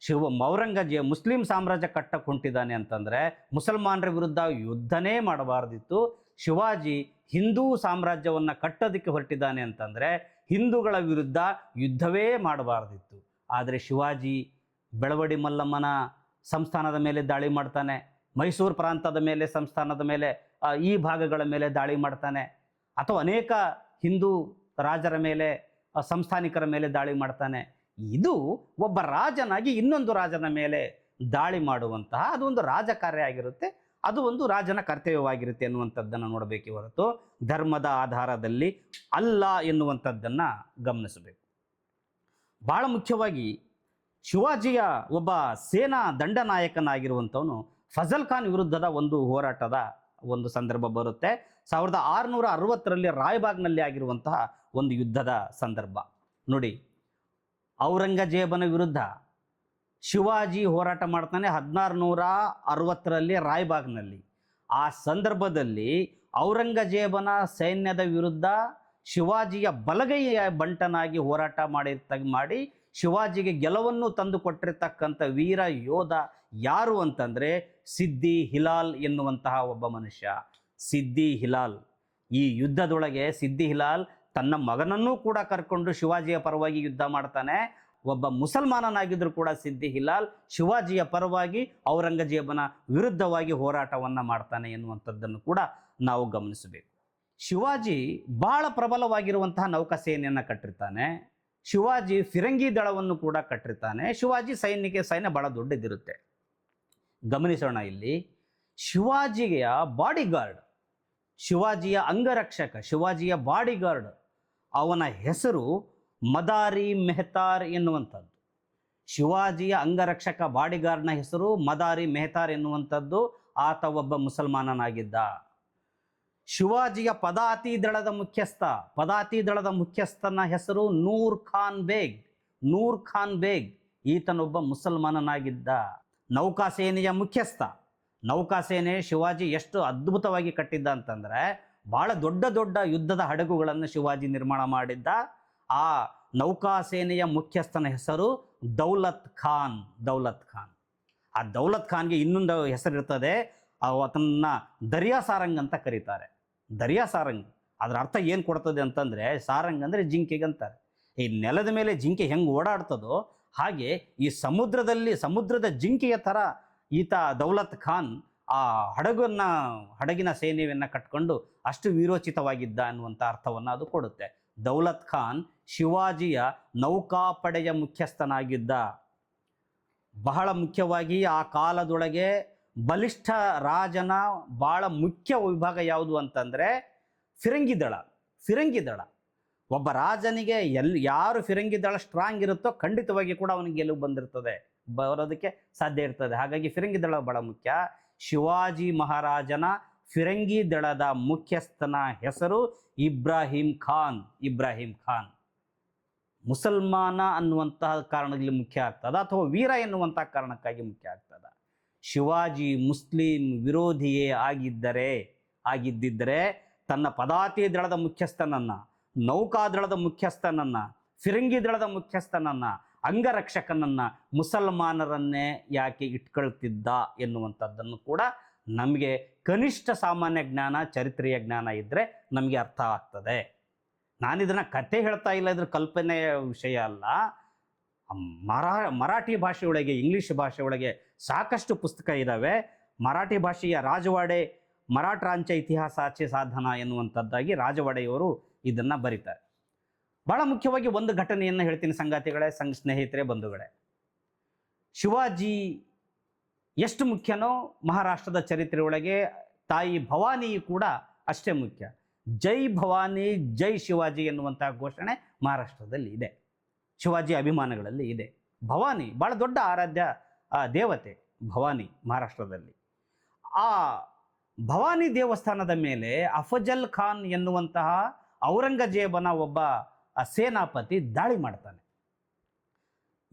ಔರಂಗಜೇಬ್ ಮುಸ್ಲಿಂ ಸಾಮ್ರಾಜ್ಯ ಕಟ್ಟಕ್ಕೆ ಹೊಂಟಿದ್ದಾನೆ ಅಂತಂದರೆ ಮುಸಲ್ಮಾನರ ವಿರುದ್ಧ ಯುದ್ಧನೇ ಮಾಡಬಾರ್ದಿತ್ತು. ಶಿವಾಜಿ ಹಿಂದೂ ಸಾಮ್ರಾಜ್ಯವನ್ನು ಕಟ್ಟೋದಕ್ಕೆ ಹೊರಟಿದ್ದಾನೆ ಅಂತಂದರೆ ಹಿಂದೂಗಳ ವಿರುದ್ಧ ಯುದ್ಧವೇ ಮಾಡಬಾರ್ದಿತ್ತು. ಆದರೆ ಶಿವಾಜಿ ಬೆಳವಡಿ ಮಲ್ಲಮ್ಮನ ಸಂಸ್ಥಾನದ ಮೇಲೆ ದಾಳಿ ಮಾಡ್ತಾನೆ, ಮೈಸೂರು ಪ್ರಾಂತದ ಮೇಲೆ ಸಂಸ್ಥಾನದ ಮೇಲೆ ಈ ಭಾಗಗಳ ಮೇಲೆ ದಾಳಿ ಮಾಡ್ತಾನೆ, ಅಥವಾ ಅನೇಕ ಹಿಂದೂ ರಾಜರ ಮೇಲೆ ಸಂಸ್ಥಾನಿಕರ ಮೇಲೆ ದಾಳಿ ಮಾಡ್ತಾನೆ. ಇದು ಒಬ್ಬ ರಾಜನಾಗಿ ಇನ್ನೊಂದು ರಾಜನ ಮೇಲೆ ದಾಳಿ ಮಾಡುವಂತಹ ಅದೊಂದು ರಾಜಕಾರ್ಯ ಆಗಿರುತ್ತೆ, ಅದು ಒಂದು ರಾಜನ ಕರ್ತವ್ಯವಾಗಿರುತ್ತೆ ಎನ್ನುವಂಥದ್ದನ್ನು ನೋಡಬೇಕೇ ಹೊರತು ಧರ್ಮದ ಆಧಾರದಲ್ಲಿ ಅಲ್ಲ ಎನ್ನುವಂಥದ್ದನ್ನು ಗಮನಿಸಬೇಕು. ಭಾಳ ಮುಖ್ಯವಾಗಿ ಶಿವಾಜಿಯ ಒಬ್ಬ ಸೇನಾ ದಂಡನಾಯಕನಾಗಿರುವಂಥವನು ಫಜಲ್ ಖಾನ್ ವಿರುದ್ಧದ ಒಂದು ಹೋರಾಟದ ಒಂದು ಸಂದರ್ಭ ಬರುತ್ತೆ. 1660ರಲ್ಲಿ ರಾಯ್ಬಾಗ್ನಲ್ಲಿ ಆಗಿರುವಂತಹ ಒಂದು ಯುದ್ಧದ ಸಂದರ್ಭ ನೋಡಿ. ಔರಂಗಜೇಬನ ವಿರುದ್ಧ ಶಿವಾಜಿ ಹೋರಾಟ ಮಾಡ್ತಾನೆ 1660ರಲ್ಲಿ ರಾಯ್ಬಾಗ್ನಲ್ಲಿ. ಆ ಸಂದರ್ಭದಲ್ಲಿ ಔರಂಗಜೇಬನ ಸೈನ್ಯದ ವಿರುದ್ಧ ಶಿವಾಜಿಯ ಬಲಗೈಯ ಬಂಟನಾಗಿ ಹೋರಾಟ ಮಾಡಿ ಶಿವಾಜಿಗೆ ಗೆಲುವನ್ನು ತಂದು ಕೊಟ್ಟಿರ್ತಕ್ಕಂಥ ವೀರ ಯೋಧ ಯಾರು ಅಂತಂದರೆ ಸಿದ್ದಿ ಹಿಲಾಲ್ ಎನ್ನುವಂತಹ ಒಬ್ಬ ಮನುಷ್ಯ. ಸಿದ್ದಿ ಹಿಲಾಲ್ ಈ ಯುದ್ಧದೊಳಗೆ ಸಿದ್ದಿ ಹಿಲಾಲ್ ತನ್ನ ಮಗನನ್ನೂ ಕೂಡ ಕರ್ಕೊಂಡು ಶಿವಾಜಿಯ ಪರವಾಗಿ ಯುದ್ಧ ಮಾಡ್ತಾನೆ. ಒಬ್ಬ ಮುಸಲ್ಮಾನನಾಗಿದ್ದರೂ ಕೂಡ ಸಿದ್ದಿ ಹಿಲಾಲ್ ಶಿವಾಜಿಯ ಪರವಾಗಿ ಔರಂಗಜೇಬನ ವಿರುದ್ಧವಾಗಿ ಹೋರಾಟವನ್ನು ಮಾಡ್ತಾನೆ ಎನ್ನುವಂಥದ್ದನ್ನು ಕೂಡ ನಾವು ಗಮನಿಸಬೇಕು. ಶಿವಾಜಿ ಬಹಳ ಪ್ರಬಲವಾಗಿರುವಂತಹ ನೌಕಾಸೇನೆಯನ್ನು ಕಟ್ಟಿರ್ತಾನೆ. ಶಿವಾಜಿ ಫಿರಂಗಿ ದಳವನ್ನು ಕೂಡ ಕಟ್ಟಿರ್ತಾನೆ. ಶಿವಾಜಿ ಸೈನ್ಯ ಬಹಳ ದೊಡ್ಡದಿರುತ್ತೆ. ಗಮನಿಸೋಣ, ಇಲ್ಲಿ ಶಿವಾಜಿಯ ಬಾಡಿಗಾರ್ಡ್, ಶಿವಾಜಿಯ ಅಂಗರಕ್ಷಕ, ಶಿವಾಜಿಯ ಬಾಡಿಗಾರ್ಡ್, ಅವನ ಹೆಸರು ಮದಾರಿ ಮೆಹತಾರ್ ಎನ್ನುವಂಥದ್ದು. ಶಿವಾಜಿಯ ಅಂಗರಕ್ಷಕ ಬಾಡಿಗಾರ್ಡ್ನ ಹೆಸರು ಮದಾರಿ ಮೆಹತಾರ್ ಎನ್ನುವಂಥದ್ದು. ಆತ ಒಬ್ಬ ಮುಸಲ್ಮಾನನಾಗಿದ್ದ. ಶಿವಾಜಿಯ ಪದಾತಿ ದಳದ ಮುಖ್ಯಸ್ಥನ ಹೆಸರು ನೂರ್ ಖಾನ್ ಬೇಗ್. ಈತನೊಬ್ಬ ಮುಸಲ್ಮಾನನಾಗಿದ್ದ. ನೌಕಾಸೇನೆಯ ಮುಖ್ಯಸ್ಥ. ನೌಕಾಸೇನೆ ಶಿವಾಜಿ ಎಷ್ಟು ಅದ್ಭುತವಾಗಿ ಕಟ್ಟಿದ್ದ ಅಂತಂದರೆ ಭಾಳ ದೊಡ್ಡ ದೊಡ್ಡ ಯುದ್ಧದ ಹಡಗುಗಳನ್ನು ಶಿವಾಜಿ ನಿರ್ಮಾಣ ಮಾಡಿದ್ದ. ಆ ನೌಕಾಸೇನೆಯ ಮುಖ್ಯಸ್ಥನ ಹೆಸರು ದೌಲತ್ ಖಾನ್. ಆ ದೌಲತ್ ಖಾನ್ಗೆ ಇನ್ನೊಂದು ಹೆಸರಿರ್ತದೆ, ಆತನ್ನ ದರಿಯಾ ಸಾರಂಗ್ ಅಂತ ಕರೀತಾರೆ. ದರಿಯಾ ಸಾರಂಗ್ ಅದರ ಅರ್ಥ ಏನು ಕೊಡ್ತದೆ ಅಂತಂದರೆ, ಸಾರಂಗ್ ಅಂದರೆ ಜಿಂಕೆಗಂತಾರೆ. ಈ ನೆಲದ ಮೇಲೆ ಜಿಂಕೆ ಹೆಂಗೆ ಓಡಾಡ್ತದೋ ಹಾಗೆ ಈ ಸಮುದ್ರದ ಜಿಂಕೆಯ ಥರ ಈತ ದೌಲತ್ ಖಾನ್ ಆ ಹಡಗಿನ ಸೇನೆಯನ್ನು ಕಟ್ಕೊಂಡು ಅಷ್ಟು ವೀರೋಚಿತವಾಗಿದ್ದ ಅನ್ನುವಂಥ ಅರ್ಥವನ್ನು ಅದು ಕೊಡುತ್ತೆ. ದೌಲತ್ ಖಾನ್ ಶಿವಾಜಿಯ ನೌಕಾಪಡೆಯ ಮುಖ್ಯಸ್ಥನಾಗಿದ್ದ. ಬಹಳ ಮುಖ್ಯವಾಗಿ ಆ ಕಾಲದೊಳಗೆ ಬಲಿಷ್ಠ ರಾಜನ ಭಾಳ ಮುಖ್ಯ ವಿಭಾಗ ಯಾವುದು ಅಂತಂದರೆ ಫಿರಂಗಿ ದಳ. ಒಬ್ಬ ರಾಜನಿಗೆ ಯಾರು ಫಿರಂಗಿ ದಳ ಸ್ಟ್ರಾಂಗ್ ಇರುತ್ತೋ ಖಂಡಿತವಾಗಿ ಕೂಡ ಅವನಿಗೆ ಗೆಲುವು ಬರೋದಕ್ಕೆ ಸಾಧ್ಯ ಇರ್ತದೆ. ಹಾಗಾಗಿ ಫಿರಂಗಿ ದಳ ಬಹಳ ಮುಖ್ಯ. ಶಿವಾಜಿ ಮಹಾರಾಜನ ಫಿರಂಗಿ ದಳದ ಮುಖ್ಯಸ್ಥನ ಹೆಸರು ಇಬ್ರಾಹಿಂ ಖಾನ್. ಮುಸಲ್ಮಾನ ಅನ್ನುವಂತಹ ಕಾರಣದಲ್ಲಿ ಮುಖ್ಯ ಆಗ್ತದ ಅಥವಾ ವೀರ ಎನ್ನುವಂತಹ ಕಾರಣಕ್ಕಾಗಿ ಮುಖ್ಯ ಆಗ್ತದ. ಶಿವಾಜಿ ಮುಸ್ಲಿಂ ವಿರೋಧಿಯೇ ಆಗಿದ್ದಿದ್ದರೆ ತನ್ನ ಪದಾತಿ ದಳದ ಮುಖ್ಯಸ್ಥನನ್ನು, ನೌಕಾದಳದ ಮುಖ್ಯಸ್ಥನನ್ನು, ಫಿರಂಗಿ ದಳದ ಮುಖ್ಯಸ್ಥನನ್ನು, ಅಂಗರಕ್ಷಕನನ್ನು ಮುಸಲ್ಮಾನರನ್ನೇ ಯಾಕೆ ಇಟ್ಕೊಳ್ತಿದ್ದ ಎನ್ನುವಂಥದ್ದನ್ನು ಕೂಡ ನಮಗೆ ಕನಿಷ್ಠ ಸಾಮಾನ್ಯ ಜ್ಞಾನ, ಚರಿತ್ರೆಯ ಜ್ಞಾನ ಇದ್ದರೆ ನಮಗೆ ಅರ್ಥ ಆಗ್ತದೆ. ನಾನಿದನ್ನು ಕತೆ ಹೇಳ್ತಾ ಇಲ್ಲ, ಇದ್ರ ಕಲ್ಪನೆಯ ವಿಷಯ ಅಲ್ಲ. ಮರಾಠಿ ಭಾಷೆಯೊಳಗೆ, ಇಂಗ್ಲೀಷ್ ಭಾಷೆಯೊಳಗೆ ಸಾಕಷ್ಟು ಪುಸ್ತಕ ಇದ್ದಾವೆ. ಮರಾಠಿ ಭಾಷೆಯ ರಾಜವಾಡೆ, ಮರಾಠ ರಾಂಚ ಇತಿಹಾಸಾಚೆ ಸಾಧನ ಎನ್ನುವಂಥದ್ದಾಗಿ ರಾಜವಾಡೆಯವರು ಇದನ್ನು ಬರೀತಾರೆ. ಬಹಳ ಮುಖ್ಯವಾಗಿ ಒಂದು ಘಟನೆಯನ್ನು ಹೇಳ್ತೀನಿ ಸಂಗಾತಿಗಳೇ, ಸ್ನೇಹಿತರೆ, ಬಂಧುಗಳೇ. ಶಿವಾಜಿ ಎಷ್ಟು ಮುಖ್ಯನೋ ಮಹಾರಾಷ್ಟ್ರದ ಚರಿತ್ರೆಯೊಳಗೆ ತಾಯಿ ಭವಾನಿಯು ಕೂಡ ಅಷ್ಟೇ ಮುಖ್ಯ. ಜೈ ಭವಾನಿ ಜೈ ಶಿವಾಜಿ ಎನ್ನುವಂತಹ ಘೋಷಣೆ ಮಹಾರಾಷ್ಟ್ರದಲ್ಲಿ ಇದೆ, ಶಿವಾಜಿ ಅಭಿಮಾನಗಳಲ್ಲಿ ಇದೆ. ಭವಾನಿ ಬಹಳ ದೊಡ್ಡ ಆರಾಧ್ಯ ದೇವತೆ ಭವಾನಿ ಮಹಾರಾಷ್ಟ್ರದಲ್ಲಿ. ಆ ಭವಾನಿ ದೇವಸ್ಥಾನದ ಮೇಲೆ ಅಫಜಲ್ ಖಾನ್ ಎನ್ನುವಂತಹ ಔರಂಗಜೇಬನ ಒಬ್ಬ ಸೇನಾಪತಿ ದಾಳಿ ಮಾಡ್ತಾನೆ.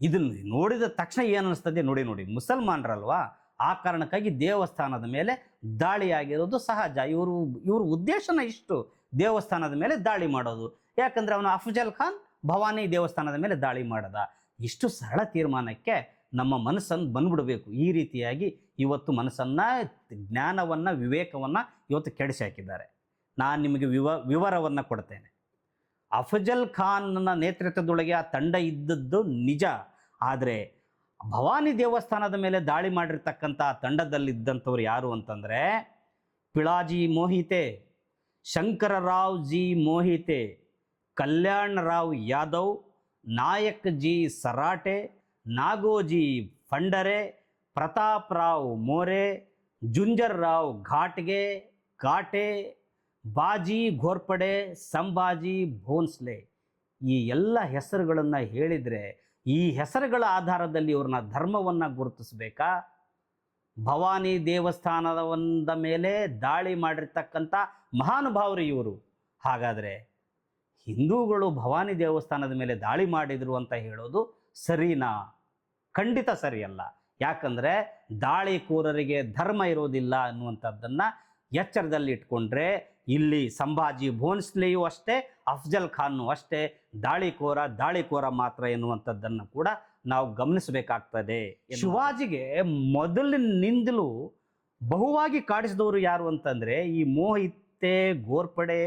ಇದನ್ನು ನೋಡಿದ ತಕ್ಷಣ ಏನು ಅನಿಸ್ತದೆ ನೋಡಿ, ಮುಸಲ್ಮಾನರಲ್ವಾ, ಆ ಕಾರಣಕ್ಕಾಗಿ ದೇವಸ್ಥಾನದ ಮೇಲೆ ದಾಳಿಯಾಗಿರೋದು ಸಹಜ. ಇವ್ರ ಉದ್ದೇಶನ ಇಷ್ಟು, ದೇವಸ್ಥಾನದ ಮೇಲೆ ದಾಳಿ ಮಾಡೋದು. ಯಾಕಂದರೆ ಅವನು ಅಫಜಲ್ ಖಾನ್ ಭವಾನಿ ದೇವಸ್ಥಾನದ ಮೇಲೆ ದಾಳಿ ಮಾಡದ. ಇಷ್ಟು ಸರಳ ತೀರ್ಮಾನಕ್ಕೆ ನಮ್ಮ ಮನಸ್ಸನ್ನು ಬಂದ್ಬಿಡಬೇಕು. ಈ ರೀತಿಯಾಗಿ ಇವತ್ತು ಮನಸ್ಸನ್ನು, ಜ್ಞಾನವನ್ನು, ವಿವೇಕವನ್ನು ಇವತ್ತು ಕೆಡಿಸಿ ಹಾಕಿದ್ದಾರೆ. ನಾನು ನಿಮಗೆ ವಿವರವನ್ನು ಕೊಡ್ತೇನೆ. ಅಫಜಲ್ ಖಾನ್ನ ನೇತೃತ್ವದೊಳಗೆ ಆ ತಂಡ ಇದ್ದದ್ದು ನಿಜ. ಆದರೆ ಭವಾನಿ ದೇವಸ್ಥಾನದ ಮೇಲೆ ದಾಳಿ ಮಾಡಿರ್ತಕ್ಕಂಥ ತಂಡದಲ್ಲಿದ್ದಂಥವ್ರು ಯಾರು ಅಂತಂದರೆ ಪಿಳಾಜಿ ಮೋಹಿತೆ, ಶಂಕರರಾವ್ ಜಿ ಮೋಹಿತೆ, ಕಲ್ಯಾಣರಾವ್ ಯಾದವ್, ನಾಯಕ್ ಜಿ ಸರಾಟೆ, ನಾಗೋಜಿ ಫಂಡರೆ, ಪ್ರತಾಪ್ ರಾವ್ ಮೋರೆ, ಜುಂಜರ್ ರಾವ್ ಘಾಟೆ, ಬಾಜಿ ಘೋರ್ಪಡೆ, ಸಂಭಾಜಿ ಭೋನ್ಸ್ಲೆ. ಈ ಎಲ್ಲ ಹೆಸರುಗಳನ್ನು ಹೇಳಿದರೆ ಈ ಹೆಸರುಗಳ ಆಧಾರದಲ್ಲಿ ಇವ್ರನ್ನ ಧರ್ಮವನ್ನು ಗುರುತಿಸಬೇಕಾ? ಭವಾನಿ ದೇವಸ್ಥಾನದ ಮೇಲೆ ದಾಳಿ ಮಾಡಿರ್ತಕ್ಕಂಥ ಮಹಾನುಭಾವರು ಇವರು. ಹಾಗಾದರೆ ಹಿಂದೂಗಳು ಭವಾನಿ ದೇವಸ್ಥಾನದ ಮೇಲೆ ದಾಳಿ ಮಾಡಿದರು ಅಂತ ಹೇಳೋದು ಸರಿನಾ? ಖಂಡಿತ ಸರಿಯಲ್ಲ. ಯಾಕಂದರೆ ದಾಳಿಕೋರರಿಗೆ ಧರ್ಮ ಇರೋದಿಲ್ಲ ಅನ್ನುವಂಥದ್ದನ್ನು ಎಚ್ಚರದಲ್ಲಿ ಇಟ್ಕೊಂಡ್ರೆ ಇಲ್ಲಿ ಸಂಭಾಜಿ ಭೋನ್ಸ್ಲೆಯೂ ಅಷ್ಟೇ, ಅಫ್ಜಲ್ ಖಾನ್ನು ಅಷ್ಟೇ ದಾಳಿಕೋರ ಮಾತ್ರ ಎನ್ನುವಂಥದ್ದನ್ನು ಕೂಡ ನಾವು ಗಮನಿಸಬೇಕಾಗ್ತದೆ. ಶಿವಾಜಿಗೆ ಮೊದಲಿನಿಂದಲೂ ಬಹುವಾಗಿ ಕಾಡಿಸಿದವರು ಯಾರು ಅಂತಂದರೆ ಈ ಮೋಹಿತೆ, ಗೋರ್ಪಡೆ,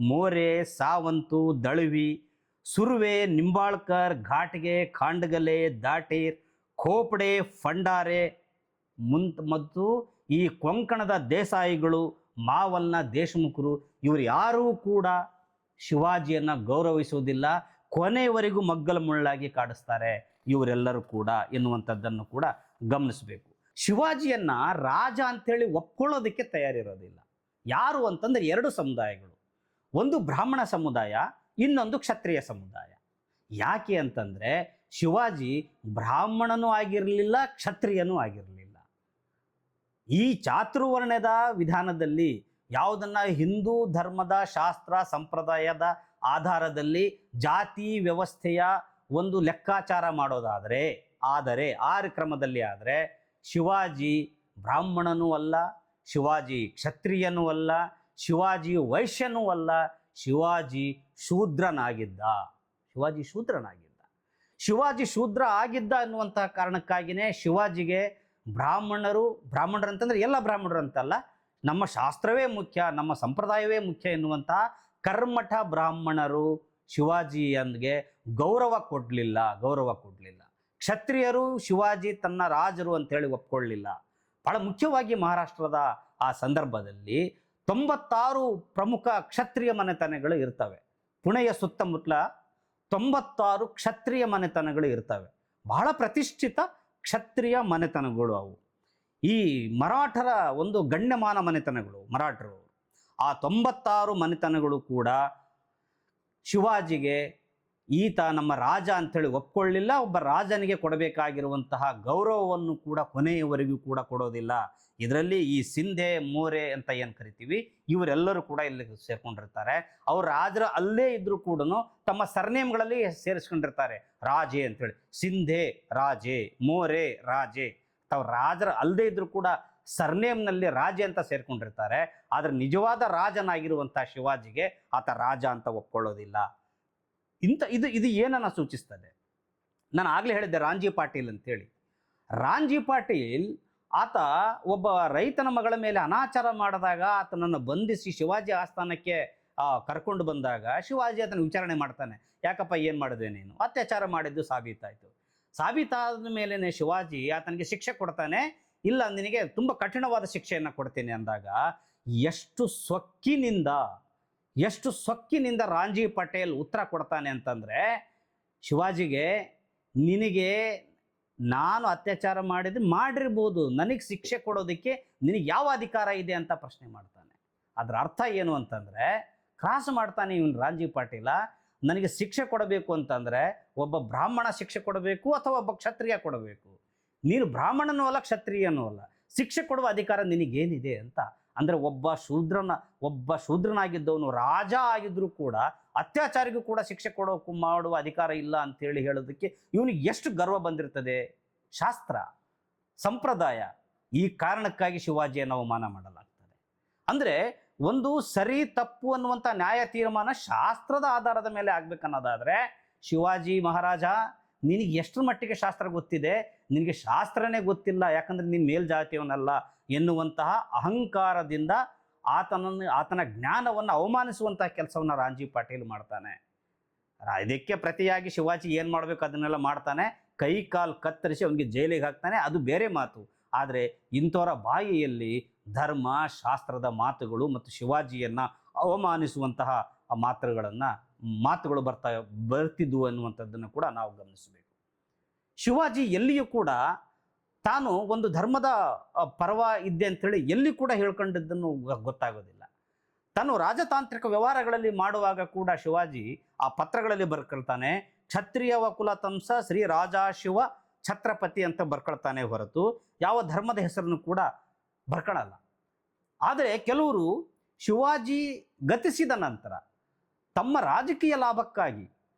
ಮೋರೆ, ಸಾವಂತು, ದಳವಿ, ಸುರ್ವೆ, ನಿಂಬಾಳ್ಕರ್, ಘಾಟ್ಗೆ, ಖಾಂಡಗಲೆ, ದಾಟೀರ್, ಖೋಪಡೆ, ಫಂಡಾರೆ ಮತ್ತು ಈ ಕೊಂಕಣದ ದೇಸಾಯಿಗಳು, ಮಾವಲ್ನ ದೇಶಮುಖರು, ಇವರು ಯಾರೂ ಕೂಡ ಶಿವಾಜಿಯನ್ನು ಗೌರವಿಸುವುದಿಲ್ಲ. ಕೊನೆಯವರೆಗೂ ಮಗ್ಗಲ ಮುಳ್ಳಾಗಿ ಕಾಡಿಸ್ತಾರೆ ಇವರೆಲ್ಲರೂ ಕೂಡ ಎನ್ನುವಂಥದ್ದನ್ನು ಕೂಡ ಗಮನಿಸಬೇಕು. ಶಿವಾಜಿಯನ್ನು ರಾಜ ಅಂಥೇಳಿ ಒಪ್ಕೊಳ್ಳೋದಕ್ಕೆ ತಯಾರಿರೋದಿಲ್ಲ. ಯಾರು ಅಂತಂದರೆ ಎರಡು ಸಮುದಾಯಗಳು, ಒಂದು ಬ್ರಾಹ್ಮಣ ಸಮುದಾಯ, ಇನ್ನೊಂದು ಕ್ಷತ್ರಿಯ ಸಮುದಾಯ. ಯಾಕೆ ಅಂತಂದರೆ ಶಿವಾಜಿ ಬ್ರಾಹ್ಮಣನೂ ಆಗಿರಲಿಲ್ಲ, ಕ್ಷತ್ರಿಯನೂ ಆಗಿರಲಿಲ್ಲ. ಈ ಚಾತುರ್ವರ್ಣ್ಯದ ವಿಧಾನದಲ್ಲಿ ಯಾವುದನ್ನು ಹಿಂದೂ ಧರ್ಮದ ಶಾಸ್ತ್ರ ಸಂಪ್ರದಾಯದ ಆಧಾರದಲ್ಲಿ ಜಾತಿ ವ್ಯವಸ್ಥೆಯ ಒಂದು ಲೆಕ್ಕಾಚಾರ ಮಾಡೋದಾದರೆ ಆ ಕ್ರಮದಲ್ಲಿ ಆದರೆ ಶಿವಾಜಿ ಬ್ರಾಹ್ಮಣನೂ ಅಲ್ಲ, ಶಿವಾಜಿ ಕ್ಷತ್ರಿಯನೂ ಅಲ್ಲ, ಶಿವಾಜಿ ವೈಶ್ಯನೂ ಅಲ್ಲ, ಶಿವಾಜಿ ಶೂದ್ರನಾಗಿದ್ದ. ಶಿವಾಜಿ ಶೂದ್ರ ಆಗಿದ್ದ ಅನ್ನುವಂತಹ ಕಾರಣಕ್ಕಾಗಿಯೇ ಶಿವಾಜಿಗೆ ಬ್ರಾಹ್ಮಣರು ಅಂತಂದರೆ ಎಲ್ಲ ಬ್ರಾಹ್ಮಣರು ಅಂತಲ್ಲ, ನಮ್ಮ ಶಾಸ್ತ್ರವೇ ಮುಖ್ಯ, ನಮ್ಮ ಸಂಪ್ರದಾಯವೇ ಮುಖ್ಯ ಎನ್ನುವಂತಹ ಕರ್ಮಠ ಬ್ರಾಹ್ಮಣರು ಶಿವಾಜಿಯನ್ಗೆ ಗೌರವ ಕೊಡಲಿಲ್ಲ. ಕ್ಷತ್ರಿಯರು ಶಿವಾಜಿ ತನ್ನ ರಾಜರು ಅಂತೇಳಿ ಒಪ್ಕೊಳ್ಳಿಲ್ಲ. ಬಹಳ ಮುಖ್ಯವಾಗಿ ಮಹಾರಾಷ್ಟ್ರದ ಆ ಸಂದರ್ಭದಲ್ಲಿ 96 ಪ್ರಮುಖ ಕ್ಷತ್ರಿಯ ಮನೆತನಗಳು ಇರ್ತವೆ. ಪುಣೆಯ ಸುತ್ತಮುತ್ತಲ 96 ಕ್ಷತ್ರಿಯ ಮನೆತನಗಳು ಇರ್ತವೆ. ಬಹಳ ಪ್ರತಿಷ್ಠಿತ ಕ್ಷತ್ರಿಯ ಮನೆತನಗಳು ಅವು. ಈ ಮರಾಠರ ಒಂದು ಗಣ್ಯಮಾನ ಮನೆತನಗಳು ಮರಾಠರು. ಆ 96 ಮನೆತನಗಳು ಕೂಡ ಶಿವಾಜಿಗೆ ಈತ ನಮ್ಮ ರಾಜ ಅಂಥೇಳಿ ಒಪ್ಕೊಳ್ಳಿಲ್ಲ. ಒಬ್ಬ ರಾಜನಿಗೆ ಕೊಡಬೇಕಾಗಿರುವಂತಹ ಗೌರವವನ್ನು ಕೂಡ ಕೊನೆಯವರೆಗೂ ಕೂಡ ಕೊಡೋದಿಲ್ಲ. ಇದರಲ್ಲಿ ಈ ಸಿಂಧೆ, ಮೋರೆ ಅಂತ ಏನು ಕರಿತೀವಿ, ಇವರೆಲ್ಲರೂ ಕೂಡ ಇಲ್ಲಿ ಸೇರ್ಕೊಂಡಿರ್ತಾರೆ. ಅವರು ರಾಜರ ಅಲ್ಲೇ ಇದ್ರೂ ಕೂಡ ತಮ್ಮ ಸರ್ನೇಮ್ಗಳಲ್ಲಿ ಸೇರಿಸ್ಕೊಂಡಿರ್ತಾರೆ ರಾಜೆ ಅಂತೇಳಿ. ಸಿಂಧೆ ರಾಜೆ, ಮೋರೆ ರಾಜೆ. ತಾವು ರಾಜರ ಅಲ್ಲದೇ ಇದ್ರೂ ಕೂಡ ಸರ್ನೇಮ್ನಲ್ಲಿ ರಾಜೆ ಅಂತ ಸೇರ್ಕೊಂಡಿರ್ತಾರೆ. ಆದರೆ ನಿಜವಾದ ರಾಜನಾಗಿರುವಂಥ ಶಿವಾಜಿಗೆ ಆತ ರಾಜ ಅಂತ ಒಪ್ಕೊಳ್ಳೋದಿಲ್ಲ. ಇದು ಏನನ್ನ ಸೂಚಿಸ್ತದೆ? ನಾನು ಆಗಲೇ ಹೇಳಿದ್ದೆ ರಾಂಜಿ ಪಾಟೀಲ್ ಅಂತೇಳಿ. ರಾಂಜಿ ಪಾಟೀಲ್ ಆತ ಒಬ್ಬ ರೈತನ ಮಗಳ ಮೇಲೆ ಅನಾಚಾರ ಮಾಡಿದಾಗ ಆತನನ್ನು ಬಂಧಿಸಿ ಶಿವಾಜಿ ಆಸ್ಥಾನಕ್ಕೆ ಕರ್ಕೊಂಡು ಬಂದಾಗ ಶಿವಾಜಿ ಆತನ ವಿಚಾರಣೆ ಮಾಡ್ತಾನೆ. ಯಾಕಪ್ಪ, ಏನು ಮಾಡಿದೆ ನೀನು? ಅತ್ಯಾಚಾರ ಮಾಡಿದ್ದು ಸಾಬೀತಾಯಿತು. ಸಾಬೀತಾದ ಮೇಲೇ ಶಿವಾಜಿ ಆತನಿಗೆ ಶಿಕ್ಷೆ ಕೊಡ್ತಾನೆ. ಇಲ್ಲ, ನಿನಗೆ ತುಂಬ ಕಠಿಣವಾದ ಶಿಕ್ಷೆಯನ್ನು ಕೊಡ್ತೇನೆ ಅಂದಾಗ ಎಷ್ಟು ಸೊಕ್ಕಿನಿಂದ ರಾಂಜಿ ಪಟೇಲ್ ಉತ್ತರ ಕೊಡ್ತಾನೆ ಅಂತಂದರೆ, ಶಿವಾಜಿಗೆ ನಿನಗೆ ನಾನು ಅತ್ಯಾಚಾರ ಮಾಡಿರ್ಬೋದು, ನನಗೆ ಶಿಕ್ಷೆ ಕೊಡೋದಕ್ಕೆ ನಿನಗೆ ಯಾವ ಅಧಿಕಾರ ಇದೆ ಅಂತ ಪ್ರಶ್ನೆ ಮಾಡ್ತಾನೆ. ಅದರ ಅರ್ಥ ಏನು ಅಂತಂದರೆ, ಕ್ರಾಸ್ ಮಾಡ್ತಾನೆ ಇವನು ರಾಂಜಿ ಪಾಟೀಲ. ನನಗೆ ಶಿಕ್ಷೆ ಕೊಡಬೇಕು ಅಂತಂದರೆ ಒಬ್ಬ ಬ್ರಾಹ್ಮಣ ಶಿಕ್ಷೆ ಕೊಡಬೇಕು ಅಥವಾ ಒಬ್ಬ ಕ್ಷತ್ರಿಯ ಕೊಡಬೇಕು. ನೀನು ಬ್ರಾಹ್ಮಣನೂ ಅಲ್ಲ, ಕ್ಷತ್ರಿಯನೂ ಅಲ್ಲ, ಶಿಕ್ಷೆ ಕೊಡುವ ಅಧಿಕಾರ ನಿನಗೇನಿದೆ ಅಂತ. ಅಂದರೆ ಒಬ್ಬ ಶೂದ್ರನಾಗಿದ್ದವನು ರಾಜ ಆಗಿದ್ರೂ ಕೂಡ ಅತ್ಯಾಚಾರಿಗೂ ಕೂಡ ಶಿಕ್ಷೆ ಮಾಡುವ ಅಧಿಕಾರ ಇಲ್ಲ ಅಂತೇಳಿ ಹೇಳೋದಕ್ಕೆ ಇವನಿಗೆ ಎಷ್ಟು ಗರ್ವ ಬಂದಿರ್ತದೆ. ಶಾಸ್ತ್ರ ಸಂಪ್ರದಾಯ, ಈ ಕಾರಣಕ್ಕಾಗಿ ಶಿವಾಜಿಯನ್ನು ಅವಮಾನ ಮಾಡಲಾಗ್ತದೆ. ಅಂದರೆ ಒಂದು ಸರಿ ತಪ್ಪು ಅನ್ನುವಂಥ ನ್ಯಾಯ ತೀರ್ಮಾನ ಶಾಸ್ತ್ರದ ಆಧಾರದ ಮೇಲೆ ಆಗ್ಬೇಕನ್ನೋದಾದರೆ, ಶಿವಾಜಿ ಮಹಾರಾಜ ನಿನಗೆ ಎಷ್ಟರ ಮಟ್ಟಿಗೆ ಶಾಸ್ತ್ರ ಗೊತ್ತಿದೆ? ನಿನಗೆ ಶಾಸ್ತ್ರನೇ ಗೊತ್ತಿಲ್ಲ, ಯಾಕಂದರೆ ನೀನು ಮೇಲ್ಜಾತಿಯವನಲ್ಲ ಎನ್ನುವಂತಹ ಅಹಂಕಾರದಿಂದ ಆತನ ಜ್ಞಾನವನ್ನು ಅವಮಾನಿಸುವಂತಹ ಕೆಲಸವನ್ನು ರಾಂಜಿ ಪಾಟೀಲ್ ಮಾಡ್ತಾನೆ. ಇದಕ್ಕೆ ಪ್ರತಿಯಾಗಿ ಶಿವಾಜಿ ಏನು ಮಾಡಬೇಕು ಅದನ್ನೆಲ್ಲ ಮಾಡ್ತಾನೆ. ಕೈ ಕಾಲು ಕತ್ತರಿಸಿ ಅವನಿಗೆ ಜೈಲಿಗೆ ಹಾಕ್ತಾನೆ. ಅದು ಬೇರೆ ಮಾತು. ಆದರೆ ಇಂಥವರ ಬಾಯಿಯಲ್ಲಿ ಧರ್ಮ ಶಾಸ್ತ್ರದ ಮಾತುಗಳು ಮತ್ತು ಶಿವಾಜಿಯನ್ನು ಅವಮಾನಿಸುವಂತಹ ಮಾತುಗಳು ಬರ್ತಿದ್ವು ಅನ್ನುವಂಥದ್ದನ್ನು ಕೂಡ ನಾವು ಗಮನಿಸಬೇಕು. ಶಿವಾಜಿ ಎಲ್ಲಿಯೂ ಕೂಡ ತಾನು ಒಂದು ಧರ್ಮದ ಪರವ ಇದ್ದೆ ಅಂತೇಳಿ ಎಲ್ಲಿ ಕೂಡ ಹೇಳ್ಕೊಂಡಿದ್ದನ್ನು ಗೊತ್ತಾಗೋದಿಲ್ಲ. ತಾನು ರಾಜತಾಂತ್ರಿಕ ವ್ಯವಹಾರಗಳಲ್ಲಿ ಮಾಡುವಾಗ ಕೂಡ ಶಿವಾಜಿ ಆ ಪತ್ರಗಳಲ್ಲಿ ಬರ್ಕೊಳ್ತಾನೆ, ಕ್ಷತ್ರಿಯ ಕುಲತಂಸ ಶ್ರೀ ರಾಜ ಶಿವ ಛತ್ರಪತಿ ಅಂತ ಬರ್ಕೊಳ್ತಾನೆ ಹೊರತು ಯಾವ ಧರ್ಮದ ಹೆಸರನ್ನು ಕೂಡ ಬರ್ಕೊಳ್ಳಲ್ಲ. ಆದರೆ ಕೆಲವರು ಶಿವಾಜಿ ಗತಿಸಿದ ನಂತರ ತಮ್ಮ ರಾಜಕೀಯ ಲಾಭಕ್ಕಾಗಿ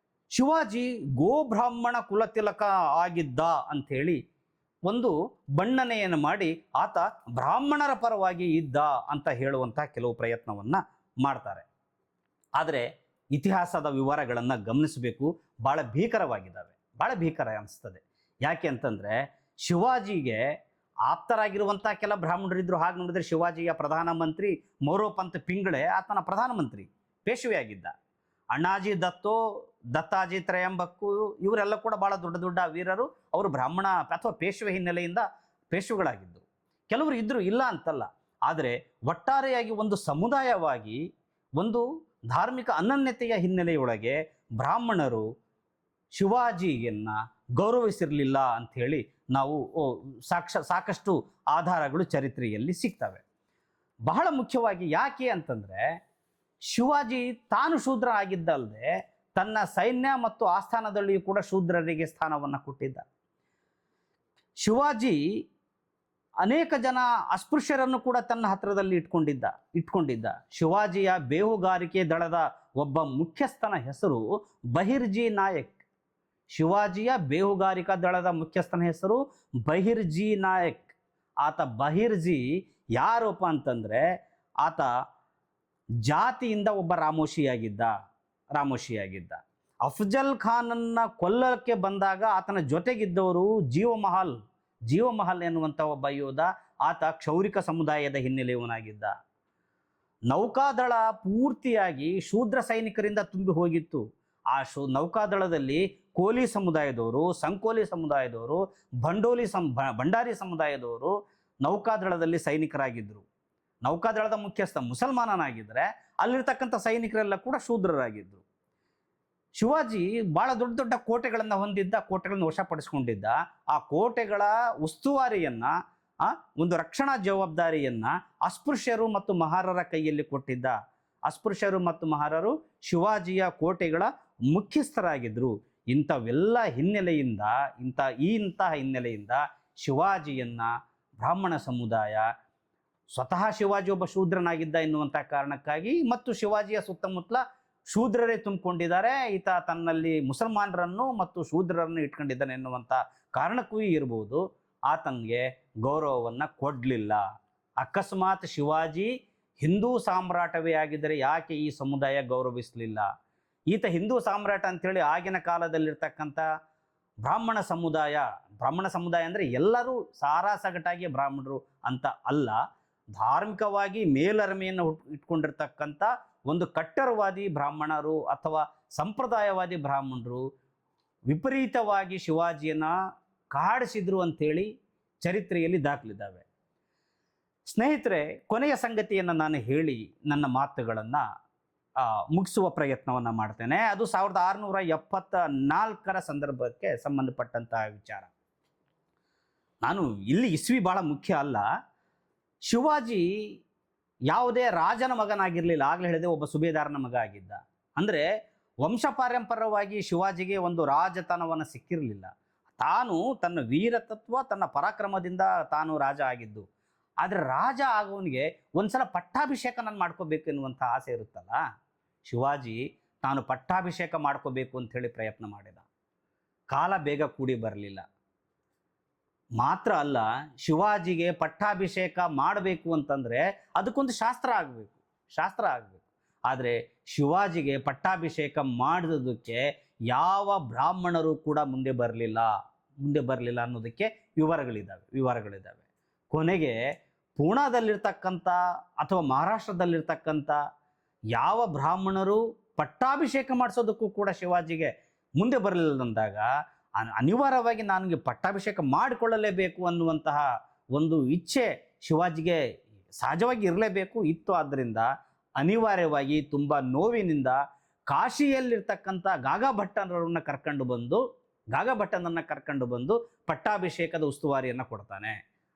ಶಿವಾಜಿ ಗೋಬ್ರಾಹ್ಮಣ ಕುಲತಿಲಕ ಆಗಿದ್ದ ಅಂಥೇಳಿ ಒಂದು ಬಣ್ಣನೆಯನ್ನು ಮಾಡಿ ಆತ ಬ್ರಾಹ್ಮಣರ ಪರವಾಗಿ ಇದ್ದ ಅಂತ ಹೇಳುವಂಥ ಕೆಲವು ಪ್ರಯತ್ನವನ್ನು ಮಾಡ್ತಾರೆ. ಆದರೆ ಇತಿಹಾಸದ ವಿವರಗಳನ್ನು ಗಮನಿಸಬೇಕು, ಭಾಳ ಭೀಕರವಾಗಿದ್ದಾವೆ, ಭಾಳ ಭೀಕರ ಅನಿಸ್ತದೆ. ಯಾಕೆ ಅಂತಂದರೆ ಶಿವಾಜಿಗೆ ಆಪ್ತರಾಗಿರುವಂಥ ಕೆಲ ಬ್ರಾಹ್ಮಣರಿದ್ದರು. ಹಾಗೆ ನೋಡಿದರೆ ಶಿವಾಜಿಯ ಪ್ರಧಾನಮಂತ್ರಿ ಮೋರೋಪಂತ್ ಪಿಂಗಳೆ ಆತನ ಪ್ರಧಾನಮಂತ್ರಿ ಪೇಶ್ವೆಯಾಗಿದ್ದ. ಅಣ್ಣಾಜಿ ದತ್ತೋ, ದತ್ತಾಜಿ ತ್ರಯಂಬಕ್ಕು ಇವರೆಲ್ಲ ಕೂಡ ಭಾಳ ದೊಡ್ಡ ದೊಡ್ಡ ವೀರರು. ಅವರು ಬ್ರಾಹ್ಮಣ ಅಥವಾ ಪೇಶ್ವೆ ಹಿನ್ನೆಲೆಯಿಂದ ಪೇಶ್ವೆಗಳಾಗಿದ್ದರು. ಕೆಲವರು ಇದ್ದರು, ಇಲ್ಲ ಅಂತಲ್ಲ. ಆದರೆ ಒಟ್ಟಾರೆಯಾಗಿ ಒಂದು ಸಮುದಾಯವಾಗಿ ಒಂದು ಧಾರ್ಮಿಕ ಅನನ್ಯತೆಯ ಹಿನ್ನೆಲೆಯೊಳಗೆ ಬ್ರಾಹ್ಮಣರು ಶಿವಾಜಿಯನ್ನು ಗೌರವಿಸಿರಲಿಲ್ಲ ಅಂಥೇಳಿ ನಾವು ಸಾಕಷ್ಟು ಆಧಾರಗಳು ಚರಿತ್ರೆಯಲ್ಲಿ ಸಿಗ್ತವೆ. ಬಹಳ ಮುಖ್ಯವಾಗಿ ಯಾಕೆ ಅಂತಂದರೆ ಶಿವಾಜಿ ತಾನು ಶೂದ್ರ ಆಗಿದ್ದಲ್ಲದೆ ತನ್ನ ಸೈನ್ಯ ಮತ್ತು ಆಸ್ಥಾನದಲ್ಲಿಯೂ ಕೂಡ ಶೂದ್ರರಿಗೆ ಸ್ಥಾನವನ್ನು ಕೊಟ್ಟಿದ್ದ. ಶಿವಾಜಿ ಅನೇಕ ಜನ ಅಸ್ಪೃಶ್ಯರನ್ನು ಕೂಡ ತನ್ನ ಹತ್ತಿರದಲ್ಲಿ ಇಟ್ಕೊಂಡಿದ್ದ. ಶಿವಾಜಿಯ ಬೇಹುಗಾರಿಕೆ ದಳದ ಒಬ್ಬ ಮುಖ್ಯಸ್ಥನ ಹೆಸರು ಬಹಿರ್ಜಿ ನಾಯಕ್. ಶಿವಾಜಿಯ ಬೇಹುಗಾರಿಕಾ ದಳದ ಮುಖ್ಯಸ್ಥನ ಹೆಸರು ಬಹಿರ್ಜಿ ನಾಯಕ್. ಆತ ಬಹಿರ್ಜಿ ಯಾರಪ್ಪ ಅಂತಂದರೆ ಆತ ಜಾತಿಯಿಂದ ಒಬ್ಬ ರಾಮೋಶಿಯಾಗಿದ್ದ. ಅಫ್ಜಲ್ ಖಾನನ್ನ ಕೊಲ್ಲಕ್ಕೆ ಬಂದಾಗ ಆತನ ಜೊತೆಗಿದ್ದವರು ಜೀವಮಹಲ್ ಎನ್ನುವಂಥ ಒಬ್ಬ ಯೋಧ. ಆತ ಕ್ಷೌರಿಕ ಸಮುದಾಯದ ಹಿನ್ನೆಲೆಯವನಾಗಿದ್ದ. ನೌಕಾದಳ ಪೂರ್ತಿಯಾಗಿ ಶೂದ್ರ ಸೈನಿಕರಿಂದ ತುಂಬಿ ಹೋಗಿತ್ತು. ಆ ನೌಕಾದಳದಲ್ಲಿ ಕೋಲಿ ಸಮುದಾಯದವರು, ಸಂಕೋಲಿ ಸಮುದಾಯದವರು, ಭಂಡಾರಿ ಸಮುದಾಯದವರು ನೌಕಾದಳದಲ್ಲಿ ಸೈನಿಕರಾಗಿದ್ದರು. ನೌಕಾದಳದ ಮುಖ್ಯಸ್ಥ ಮುಸಲ್ಮಾನನಾಗಿದ್ದರೆ ಅಲ್ಲಿರ್ತಕ್ಕಂಥ ಸೈನಿಕರೆಲ್ಲ ಕೂಡ ಶೂದ್ರರಾಗಿದ್ದರು. ಶಿವಾಜಿ ಭಾಳ ದೊಡ್ಡ ದೊಡ್ಡ ಕೋಟೆಗಳನ್ನು ಹೊಂದಿದ್ದ, ಕೋಟೆಗಳನ್ನು ವಶಪಡಿಸ್ಕೊಂಡಿದ್ದ. ಆ ಕೋಟೆಗಳ ಉಸ್ತುವಾರಿಯನ್ನು, ಒಂದು ರಕ್ಷಣಾ ಜವಾಬ್ದಾರಿಯನ್ನು ಅಸ್ಪೃಶ್ಯರು ಮತ್ತು ಮಹಾರರ ಕೈಯಲ್ಲಿ ಕೊಟ್ಟಿದ್ದ. ಅಸ್ಪೃಶ್ಯರು ಮತ್ತು ಮಹಾರರು ಶಿವಾಜಿಯ ಕೋಟೆಗಳ ಮುಖ್ಯಸ್ಥರಾಗಿದ್ದರು. ಇಂಥವೆಲ್ಲ ಹಿನ್ನೆಲೆಯಿಂದ ಹಿನ್ನೆಲೆಯಿಂದ ಶಿವಾಜಿಯನ್ನು ಬ್ರಾಹ್ಮಣ ಸಮುದಾಯ, ಸ್ವತಃ ಶಿವಾಜಿ ಒಬ್ಬ ಶೂದ್ರನಾಗಿದ್ದ ಎನ್ನುವಂಥ ಕಾರಣಕ್ಕಾಗಿ ಮತ್ತು ಶಿವಾಜಿಯ ಸುತ್ತಮುತ್ತಲ ಶೂದ್ರರೇ ತುಂಬಿಕೊಂಡಿದ್ದಾರೆ, ಈತ ತನ್ನಲ್ಲಿ ಮುಸಲ್ಮಾನರನ್ನು ಮತ್ತು ಶೂದ್ರರನ್ನು ಇಟ್ಕೊಂಡಿದ್ದಾನೆ ಎನ್ನುವಂಥ ಕಾರಣಕ್ಕೂ ಇರ್ಬೋದು, ಆತನಿಗೆ ಗೌರವವನ್ನು ಕೊಡಲಿಲ್ಲ. ಅಕಸ್ಮಾತ್ ಶಿವಾಜಿ ಹಿಂದೂ ಸಾಮ್ರಾಟವೇ ಆಗಿದ್ದರೆ ಯಾಕೆ ಈ ಸಮುದಾಯ ಗೌರವಿಸಲಿಲ್ಲ? ಈತ ಹಿಂದೂ ಸಾಮ್ರಾಟ ಅಂಥೇಳಿ ಆಗಿನ ಕಾಲದಲ್ಲಿರ್ತಕ್ಕಂಥ ಬ್ರಾಹ್ಮಣ ಸಮುದಾಯ ಅಂದರೆ ಎಲ್ಲರೂ ಸಾರಾಸಗಟಾಗಿ ಬ್ರಾಹ್ಮಣರು ಅಂತ ಅಲ್ಲ, ಧಾರ್ಮಿಕವಾಗಿ ಮೇಲರಿಮೆಯನ್ನು ಇಟ್ಕೊಂಡಿರ್ತಕ್ಕಂಥ ಒಂದು ಕಟ್ಟರವಾದಿ ಬ್ರಾಹ್ಮಣರು ಅಥವಾ ಸಂಪ್ರದಾಯವಾದಿ ಬ್ರಾಹ್ಮಣರು ವಿಪರೀತವಾಗಿ ಶಿವಾಜಿಯನ್ನು ಕಾಡಿಸಿದ್ರು ಅಂಥೇಳಿ ಚರಿತ್ರೆಯಲ್ಲಿ ದಾಖಲಿದ್ದಾವೆ. ಸ್ನೇಹಿತರೆ, ಕೊನೆಯ ಸಂಗತಿಯನ್ನು ನಾನು ಹೇಳಿ ನನ್ನ ಮಾತುಗಳನ್ನು ಮುಗಿಸುವ ಪ್ರಯತ್ನವನ್ನು ಮಾಡ್ತೇನೆ. ಅದು 1674 ಸಂದರ್ಭಕ್ಕೆ ಸಂಬಂಧಪಟ್ಟಂತಹ ವಿಚಾರ. ನಾನು ಇಲ್ಲಿ ಇಸ್ವಿ ಭಾಳ ಮುಖ್ಯ ಅಲ್ಲ. ಶಿವಾಜಿ ಯಾವುದೇ ರಾಜನ ಮಗನಾಗಿರಲಿಲ್ಲ. ಆಗಲೇ ಹೇಳಿದೆ, ಒಬ್ಬ ಸುಬೇದಾರನ ಮಗ ಆಗಿದ್ದ. ಅಂದರೆ ವಂಶಪಾರಂಪರ್ಯವಾಗಿ ಶಿವಾಜಿಗೆ ಒಂದು ರಾಜತನವನ್ನು ಸಿಕ್ಕಿರಲಿಲ್ಲ. ತಾನು ತನ್ನ ವೀರತತ್ವ, ತನ್ನ ಪರಾಕ್ರಮದಿಂದ ತಾನು ರಾಜ ಆಗಿದ್ದು. ಆದರೆ ರಾಜ ಆಗೋನಿಗೆ ಒಂದ್ಸಲ ಪಟ್ಟಾಭಿಷೇಕ ನಾನು ಮಾಡ್ಕೋಬೇಕು ಎನ್ನುವಂಥ ಆಸೆ ಇರುತ್ತಲ್ಲ. ಶಿವಾಜಿ ತಾನು ಪಟ್ಟಾಭಿಷೇಕ ಮಾಡ್ಕೋಬೇಕು ಅಂಥೇಳಿ ಪ್ರಯತ್ನ ಮಾಡಿದ. ಕಾಲ ಬೇಗ ಕೂಡಿ ಬರಲಿಲ್ಲ. ಮಾತ್ರ ಅಲ್ಲ, ಶಿವಾಜಿಗೆ ಪಟ್ಟಾಭಿಷೇಕ ಮಾಡಬೇಕು ಅಂತಂದರೆ ಅದಕ್ಕೊಂದು ಶಾಸ್ತ್ರ ಆಗಬೇಕು. ಆದರೆ ಶಿವಾಜಿಗೆ ಪಟ್ಟಾಭಿಷೇಕ ಮಾಡಿದಕ್ಕೆ ಯಾವ ಬ್ರಾಹ್ಮಣರು ಕೂಡ ಮುಂದೆ ಬರಲಿಲ್ಲ ಅನ್ನೋದಕ್ಕೆ ವಿವರಗಳಿದ್ದಾವೆ. ಕೊನೆಗೆ ಪೂನಾದಲ್ಲಿರ್ತಕ್ಕಂಥ ಅಥವಾ ಮಹಾರಾಷ್ಟ್ರದಲ್ಲಿರ್ತಕ್ಕಂಥ ಯಾವ ಬ್ರಾಹ್ಮಣರು ಪಟ್ಟಾಭಿಷೇಕ ಮಾಡಿಸೋದಕ್ಕೂ ಕೂಡ ಶಿವಾಜಿಗೆ ಮುಂದೆ ಬರಲಿಲ್ಲಂದಾಗ ಅನಿವಾರ್ಯವಾಗಿ ನನಗೆ ಪಟ್ಟಾಭಿಷೇಕ ಮಾಡಿಕೊಳ್ಳಲೇಬೇಕು ಅನ್ನುವಂತಹ ಒಂದು ಇಚ್ಛೆ ಶಿವಾಜಿಗೆ ಸಹಜವಾಗಿ ಇರಲೇಬೇಕು ಇತ್ತು. ಆದ್ದರಿಂದ ಅನಿವಾರ್ಯವಾಗಿ ತುಂಬ ನೋವಿನಿಂದ ಕಾಶಿಯಲ್ಲಿರ್ತಕ್ಕಂಥ ಗಾಗಾಭಟ್ಟನನ್ನು ಕರ್ಕೊಂಡು ಬಂದು ಪಟ್ಟಾಭಿಷೇಕದ ಉಸ್ತುವಾರಿಯನ್ನು ಕೊಡ್ತಾನೆ.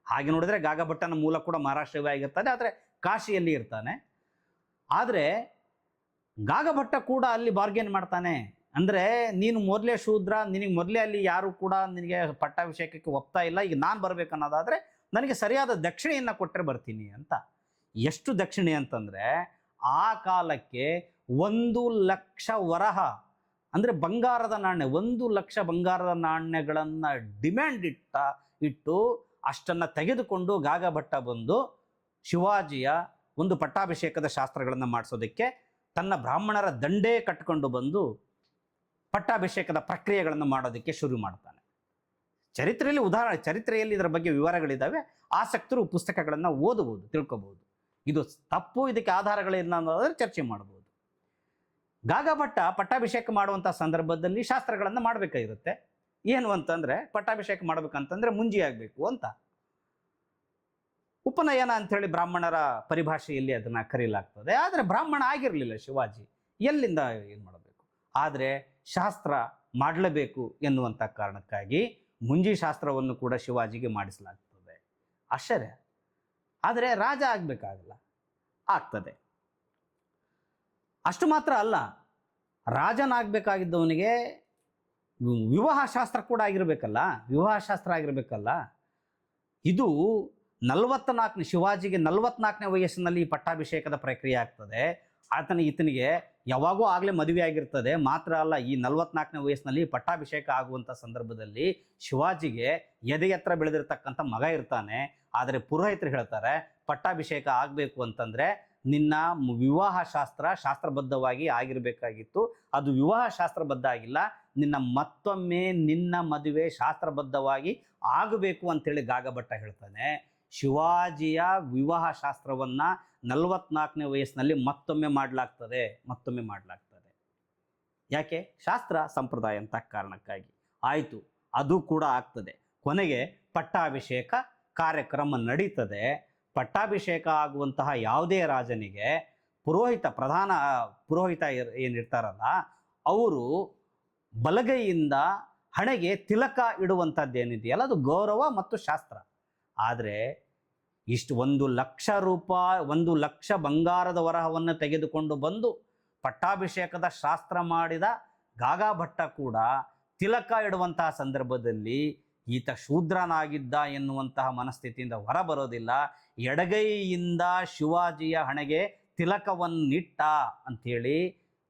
ಹಾಗೆ ನೋಡಿದ್ರೆ ಗಾಗಾಭಟ್ಟನ ಮೂಲ ಕೂಡ ಮಹಾರಾಷ್ಟ್ರವೇ ಆಗಿರ್ತಾನೆ, ಆದರೆ ಕಾಶಿಯಲ್ಲಿ ಇರ್ತಾನೆ. ಆದರೆ ಗಾಗಾಭಟ್ಟ ಕೂಡ ಅಲ್ಲಿ ಬಾರ್ಗೇನ್ ಮಾಡ್ತಾನೆ. ಅಂದರೆ ನೀನು ಮೊದಲೇ ಶೂದ್ರ, ನಿನಗೆ ಮೊದಲೇ ಅಲ್ಲಿ ಯಾರು ಕೂಡ ನಿನಗೆ ಪಟ್ಟಾಭಿಷೇಕಕ್ಕೆ ಒಪ್ತಾ ಇಲ್ಲ, ಈಗ ನಾನು ಬರಬೇಕನ್ನೋದಾದರೆ ನನಗೆ ಸರಿಯಾದ ದಕ್ಷಿಣೆಯನ್ನು ಕೊಟ್ಟರೆ ಬರ್ತೀನಿ ಅಂತ. ಎಷ್ಟು ದಕ್ಷಿಣೆ ಅಂತಂದರೆ ಆ ಕಾಲಕ್ಕೆ 1,00,000 ವರಹ ಅಂದರೆ ಬಂಗಾರದ ನಾಣ್ಯ, 1,00,000 ಬಂಗಾರದ ನಾಣ್ಯಗಳನ್ನು ಡಿಮ್ಯಾಂಡ್ ಇಟ್ಟು ಅಷ್ಟನ್ನು ತೆಗೆದುಕೊಂಡು ಗಾಗಭಟ್ಟ ಬಂದು ಶಿವಾಜಿಯ ಒಂದು ಪಟ್ಟಾಭಿಷೇಕದ ಶಾಸ್ತ್ರಗಳನ್ನು ಮಾಡಿಸೋದಕ್ಕೆ ತನ್ನ ಬ್ರಾಹ್ಮಣರ ದಂಡೇ ಕಟ್ಟಿಕೊಂಡು ಬಂದು ಪಟ್ಟಾಭಿಷೇಕದ ಪ್ರಕ್ರಿಯೆಗಳನ್ನು ಮಾಡೋದಕ್ಕೆ ಶುರು ಮಾಡ್ತಾನೆ. ಚರಿತ್ರೆಯಲ್ಲಿ ಇದರ ಬಗ್ಗೆ ವಿವರಗಳಿದ್ದಾವೆ. ಆಸಕ್ತರು ಪುಸ್ತಕಗಳನ್ನು ಓದಬಹುದು, ತಿಳ್ಕೊಬಹುದು. ಇದು ತಪ್ಪು, ಇದಕ್ಕೆ ಆಧಾರಗಳೇನು ಅನ್ನೋದಾದ್ರೆ ಚರ್ಚೆ ಮಾಡಬಹುದು. ಗಾಗಭಟ್ಟ ಪಟ್ಟಾಭಿಷೇಕ ಮಾಡುವಂಥ ಸಂದರ್ಭದಲ್ಲಿ ಶಾಸ್ತ್ರಗಳನ್ನು ಮಾಡಬೇಕಾಗಿರುತ್ತೆ. ಏನು ಅಂತಂದರೆ, ಪಟ್ಟಾಭಿಷೇಕ ಮಾಡಬೇಕಂತಂದರೆ ಮುಂಜಿ ಆಗಬೇಕು ಅಂತ. ಉಪನಯನ ಅಂಥೇಳಿ ಬ್ರಾಹ್ಮಣರ ಪರಿಭಾಷೆಯಲ್ಲಿ ಅದನ್ನು ಕರೀಲಾಗ್ತದೆ. ಆದರೆ ಬ್ರಾಹ್ಮಣ ಆಗಿರಲಿಲ್ಲ ಶಿವಾಜಿ, ಎಲ್ಲಿಂದ ಏನು ಮಾಡಬೇಕು? ಆದರೆ ಶಾಸ್ತ್ರ ಮಾಡಲೇಬೇಕು ಎನ್ನುವಂಥ ಕಾರಣಕ್ಕಾಗಿ ಮುಂಜಿ ಶಾಸ್ತ್ರವನ್ನು ಕೂಡ ಶಿವಾಜಿಗೆ ಮಾಡಿಸಲಾಗ್ತದೆ. ಆಶ್ಚರ್ಯ. ಆದರೆ ರಾಜ ಆಗಬೇಕಾಗಲ್ಲ, ಆಗ್ತದೆ. ಅಷ್ಟು ಮಾತ್ರ ಅಲ್ಲ, ರಾಜನಾಗಬೇಕಾಗಿದ್ದವನಿಗೆ ವಿವಾಹ ಶಾಸ್ತ್ರ ಕೂಡ ಆಗಿರಬೇಕಲ್ಲ, ವಿವಾಹ ಶಾಸ್ತ್ರ ಆಗಿರಬೇಕಲ್ಲ. ಇದು 44 ಶಿವಾಜಿಗೆ 44ನೇ ವಯಸ್ಸಿನಲ್ಲಿ ಪಟ್ಟಾಭಿಷೇಕದ ಪ್ರಕ್ರಿಯೆ ಆಗ್ತದೆ. ಈತನಿಗೆ ಯಾವಾಗೋ ಆಗಲೇ ಮದುವೆ ಆಗಿರ್ತದೆ. ಮಾತ್ರ ಅಲ್ಲ, ಈ 44ನೇ ವಯಸ್ಸಿನಲ್ಲಿ ಪಟ್ಟಾಭಿಷೇಕ ಆಗುವಂಥ ಸಂದರ್ಭದಲ್ಲಿ ಶಿವಾಜಿಗೆ ಎದೆ ಎತ್ತರ ಬೆಳೆದಿರ್ತಕ್ಕಂಥ ಮಗ ಇರ್ತಾನೆ. ಆದರೆ ಪುರೋಹಿತರು ಹೇಳ್ತಾರೆ, ಪಟ್ಟಾಭಿಷೇಕ ಆಗಬೇಕು ಅಂತಂದರೆ ನಿನ್ನ ವಿವಾಹ ಶಾಸ್ತ್ರಬದ್ಧವಾಗಿ ಆಗಿರಬೇಕಾಗಿತ್ತು. ಅದು ವಿವಾಹ ಶಾಸ್ತ್ರಬದ್ಧ ಆಗಿಲ್ಲ, ಮತ್ತೊಮ್ಮೆ ನಿನ್ನ ಮದುವೆ ಶಾಸ್ತ್ರಬದ್ಧವಾಗಿ ಆಗಬೇಕು ಅಂತೇಳಿ ಗಾಗಭಟ್ಟ ಹೇಳ್ತಾನೆ. ಶಿವಾಜಿಯ ವಿವಾಹ ಶಾಸ್ತ್ರವನ್ನು 44ನೇ ವಯಸ್ಸಿನಲ್ಲಿ ಮತ್ತೊಮ್ಮೆ ಮಾಡಲಾಗ್ತದೆ. ಯಾಕೆ? ಶಾಸ್ತ್ರ ಸಂಪ್ರದಾಯ ಅಂತ ಕಾರಣಕ್ಕಾಗಿ. ಆಯಿತು, ಅದು ಕೂಡ ಆಗ್ತದೆ. ಕೊನೆಗೆ ಪಟ್ಟಾಭಿಷೇಕ ಕಾರ್ಯಕ್ರಮ ನಡೀತದೆ. ಪಟ್ಟಾಭಿಷೇಕ ಆಗುವಂತಹ ಯಾವುದೇ ರಾಜನಿಗೆ ಪ್ರಧಾನ ಪುರೋಹಿತ ಏನಿರ್ತಾರಲ್ಲ, ಅವರು ಬಲಗೈಯಿಂದ ಹಣೆಗೆ ತಿಲಕ ಇಡುವಂಥದ್ದೇನಿದೆಯಲ್ಲ, ಅದು ಗೌರವ ಮತ್ತು ಶಾಸ್ತ್ರ. ಆದರೆ ಇಷ್ಟು 1,00,000 ರೂಪಾಯಿ, 1,00,000 ಬಂಗಾರದ ವರಹವನ್ನು ತೆಗೆದುಕೊಂಡು ಬಂದು ಪಟ್ಟಾಭಿಷೇಕದ ಶಾಸ್ತ್ರ ಮಾಡಿದ ಗಾಗಭಟ್ಟ ಕೂಡ ತಿಲಕ ಇಡುವಂತಹ ಸಂದರ್ಭದಲ್ಲಿ ಈತ ಶೂದ್ರನಾಗಿದ್ದ ಎನ್ನುವಂತಹ ಮನಸ್ಥಿತಿಯಿಂದ ಹೊರಬರೋದಿಲ್ಲ. ಎಡಗೈಯಿಂದ ಶಿವಾಜಿಯ ಹಣೆಗೆ ತಿಲಕವನ್ನಿಟ್ಟ ಅಂಥೇಳಿ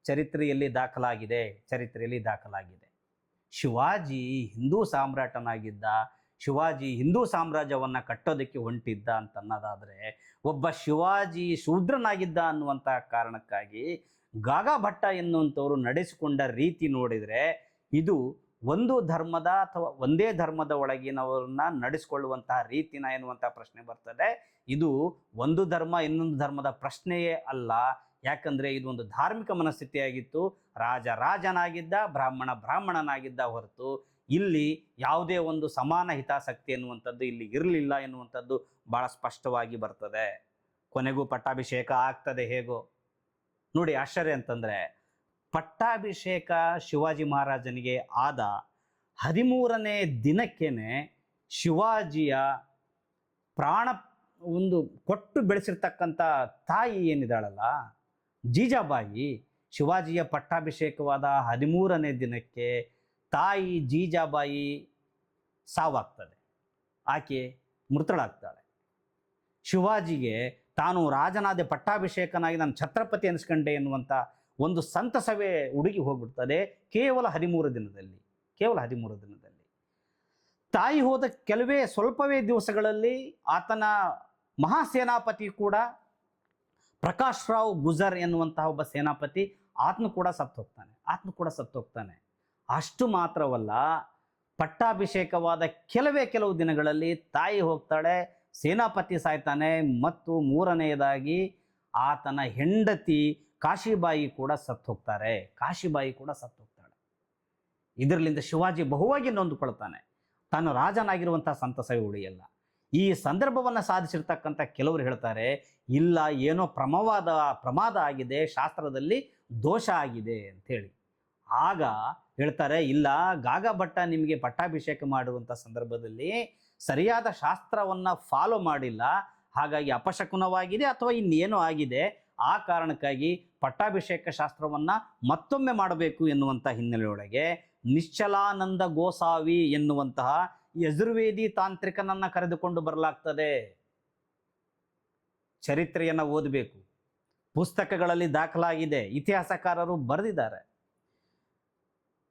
ಚರಿತ್ರೆಯಲ್ಲಿ ದಾಖಲಾಗಿದೆ. ಶಿವಾಜಿ ಹಿಂದೂ ಸಾಮ್ರಾಟನಾಗಿದ್ದ, ಶಿವಾಜಿ ಹಿಂದೂ ಸಾಮ್ರಾಜ್ಯವನ್ನು ಕಟ್ಟೋದಕ್ಕೆ ಹೊಂಟಿದ್ದ ಅಂತನ್ನೋದಾದರೆ, ಒಬ್ಬ ಶಿವಾಜಿ ಶೂದ್ರನಾಗಿದ್ದ ಅನ್ನುವಂತಹ ಕಾರಣಕ್ಕಾಗಿ ಗಾಗಭಟ್ಟ ಎನ್ನುವಂಥವರು ನಡೆಸಿಕೊಂಡ ರೀತಿ ನೋಡಿದರೆ ಇದು ಒಂದು ಧರ್ಮದ ಅಥವಾ ಒಂದೇ ಧರ್ಮದ ಒಳಗಿನವರನ್ನ ನಡೆಸಿಕೊಳ್ಳುವಂತಹ ರೀತಿನ ಎನ್ನುವಂಥ ಪ್ರಶ್ನೆ ಬರ್ತದೆ. ಇದು ಒಂದು ಧರ್ಮ ಇನ್ನೊಂದು ಧರ್ಮದ ಪ್ರಶ್ನೆಯೇ ಅಲ್ಲ. ಯಾಕಂದರೆ ಇದು ಒಂದು ಧಾರ್ಮಿಕ ಮನಸ್ಥಿತಿಯಾಗಿತ್ತು. ರಾಜನಾಗಿದ್ದ, ಬ್ರಾಹ್ಮಣನಾಗಿದ್ದ ಹೊರತು ಇಲ್ಲಿ ಯಾವುದೇ ಒಂದು ಸಮಾನ ಹಿತಾಸಕ್ತಿ ಎನ್ನುವಂಥದ್ದು ಇಲ್ಲಿ ಇರಲಿಲ್ಲ ಎನ್ನುವಂಥದ್ದು ಭಾಳ ಸ್ಪಷ್ಟವಾಗಿ ಬರ್ತದೆ. ಕೊನೆಗೂ ಪಟ್ಟಾಭಿಷೇಕ ಆಗ್ತದೆ. ಹೇಗೋ ನೋಡಿ, ಆಶ್ಚರ್ಯ ಅಂತಂದರೆ ಪಟ್ಟಾಭಿಷೇಕ ಶಿವಾಜಿ ಮಹಾರಾಜನಿಗೆ ಆದ 13ನೇ ದಿನಕ್ಕೇನೆ ಶಿವಾಜಿಯ ಪ್ರಾಣ ಒಂದು ಕೊಟ್ಟು ಬೆಳೆಸಿರ್ತಕ್ಕಂಥ ತಾಯಿ ಏನಿದ್ದಾಳಲ್ಲ, ಜೀಜಾಬಾಯಿ, ಶಿವಾಜಿಯ ಪಟ್ಟಾಭಿಷೇಕವಾದ 13ನೇ ದಿನಕ್ಕೆ ತಾಯಿ ಜೀಜಾಬಾಯಿ ಸಾವಾಗ್ತದೆ. ಆಕೆ ಮೃತಳಾಗ್ತಾಳೆ. ಶಿವಾಜಿಗೆ ತಾನು ರಾಜನಾದ ಪಟ್ಟಾಭಿಷೇಕನಾಗಿ ನಾನು ಛತ್ರಪತಿ ಅನಿಸ್ಕೊಂಡೆ ಎನ್ನುವಂಥ ಒಂದು ಸಂತಸವೇ ಹುಡುಗಿ ಹೋಗ್ಬಿಡ್ತದೆ ಕೇವಲ 13 ದಿನದಲ್ಲಿ. ತಾಯಿ ಹೋದ ಸ್ವಲ್ಪವೇ ದಿವಸಗಳಲ್ಲಿ ಆತನ ಮಹಾಸೇನಾಪತಿ ಕೂಡ ಪ್ರಕಾಶ್ ರಾವ್ ಗುಜರ್ ಎನ್ನುವಂತಹ ಒಬ್ಬ ಸೇನಾಪತಿ, ಆತನು ಕೂಡ ಸತ್ತು ಹೋಗ್ತಾನೆ. ಅಷ್ಟು ಮಾತ್ರವಲ್ಲ, ಪಟ್ಟಾಭಿಷೇಕವಾದ ಕೆಲವು ದಿನಗಳಲ್ಲಿ ತಾಯಿ ಹೋಗ್ತಾಳೆ, ಸೇನಾಪತಿ ಸಾಯ್ತಾನೆ, ಮತ್ತು 3ನೇದಾಗಿ ಆತನ ಹೆಂಡತಿ ಕಾಶಿಬಾಯಿ ಕೂಡ ಸತ್ತು ಹೋಗ್ತಾಳೆ. ಇದರಿಂದ ಶಿವಾಜಿ ಬಹುವಾಗಿ ನೊಂದುಕೊಳ್ತಾನೆ. ತಾನು ರಾಜನಾಗಿರುವಂಥ ಸಂತಸವೇ ಉಳಿಯಲ್ಲ. ಈ ಸಂದರ್ಭವನ್ನು ಸಾಧಿಸಿರ್ತಕ್ಕಂಥ ಕೆಲವರು ಹೇಳ್ತಾರೆ, ಇಲ್ಲ, ಏನೋ ಪ್ರಮಾದ ಆಗಿದೆ, ಶಾಸ್ತ್ರದಲ್ಲಿ ದೋಷ ಆಗಿದೆ ಅಂಥೇಳಿ. ಆಗ ಹೇಳ್ತಾರೆ, ಇಲ್ಲ, ಗಾಗಭಟ್ಟ ನಿಮಗೆ ಪಟ್ಟಾಭಿಷೇಕ ಮಾಡುವಂಥ ಸಂದರ್ಭದಲ್ಲಿ ಸರಿಯಾದ ಶಾಸ್ತ್ರವನ್ನು ಫಾಲೋ ಮಾಡಿಲ್ಲ, ಹಾಗಾಗಿ ಅಪಶಕುನವಾಗಿದೆ ಅಥವಾ ಇನ್ನೇನೋ ಆಗಿದೆ, ಆ ಕಾರಣಕ್ಕಾಗಿ ಪಟ್ಟಾಭಿಷೇಕ ಶಾಸ್ತ್ರವನ್ನು ಮತ್ತೊಮ್ಮೆ ಮಾಡಬೇಕು ಎನ್ನುವಂಥ ಹಿನ್ನೆಲೆಯೊಳಗೆ ನಿಶ್ಚಲಾನಂದ ಗೋಸಾವಿ ಎನ್ನುವಂತಹ ಯಜುರ್ವೇದಿ ತಾಂತ್ರಿಕನನ್ನು ಕರೆದುಕೊಂಡು ಬರಲಾಗ್ತದೆ. ಚರಿತ್ರೆಯನ್ನು ಓದಬೇಕು, ಪುಸ್ತಕಗಳಲ್ಲಿ ದಾಖಲಾಗಿದೆ, ಇತಿಹಾಸಕಾರರು ಬರೆದಿದ್ದಾರೆ.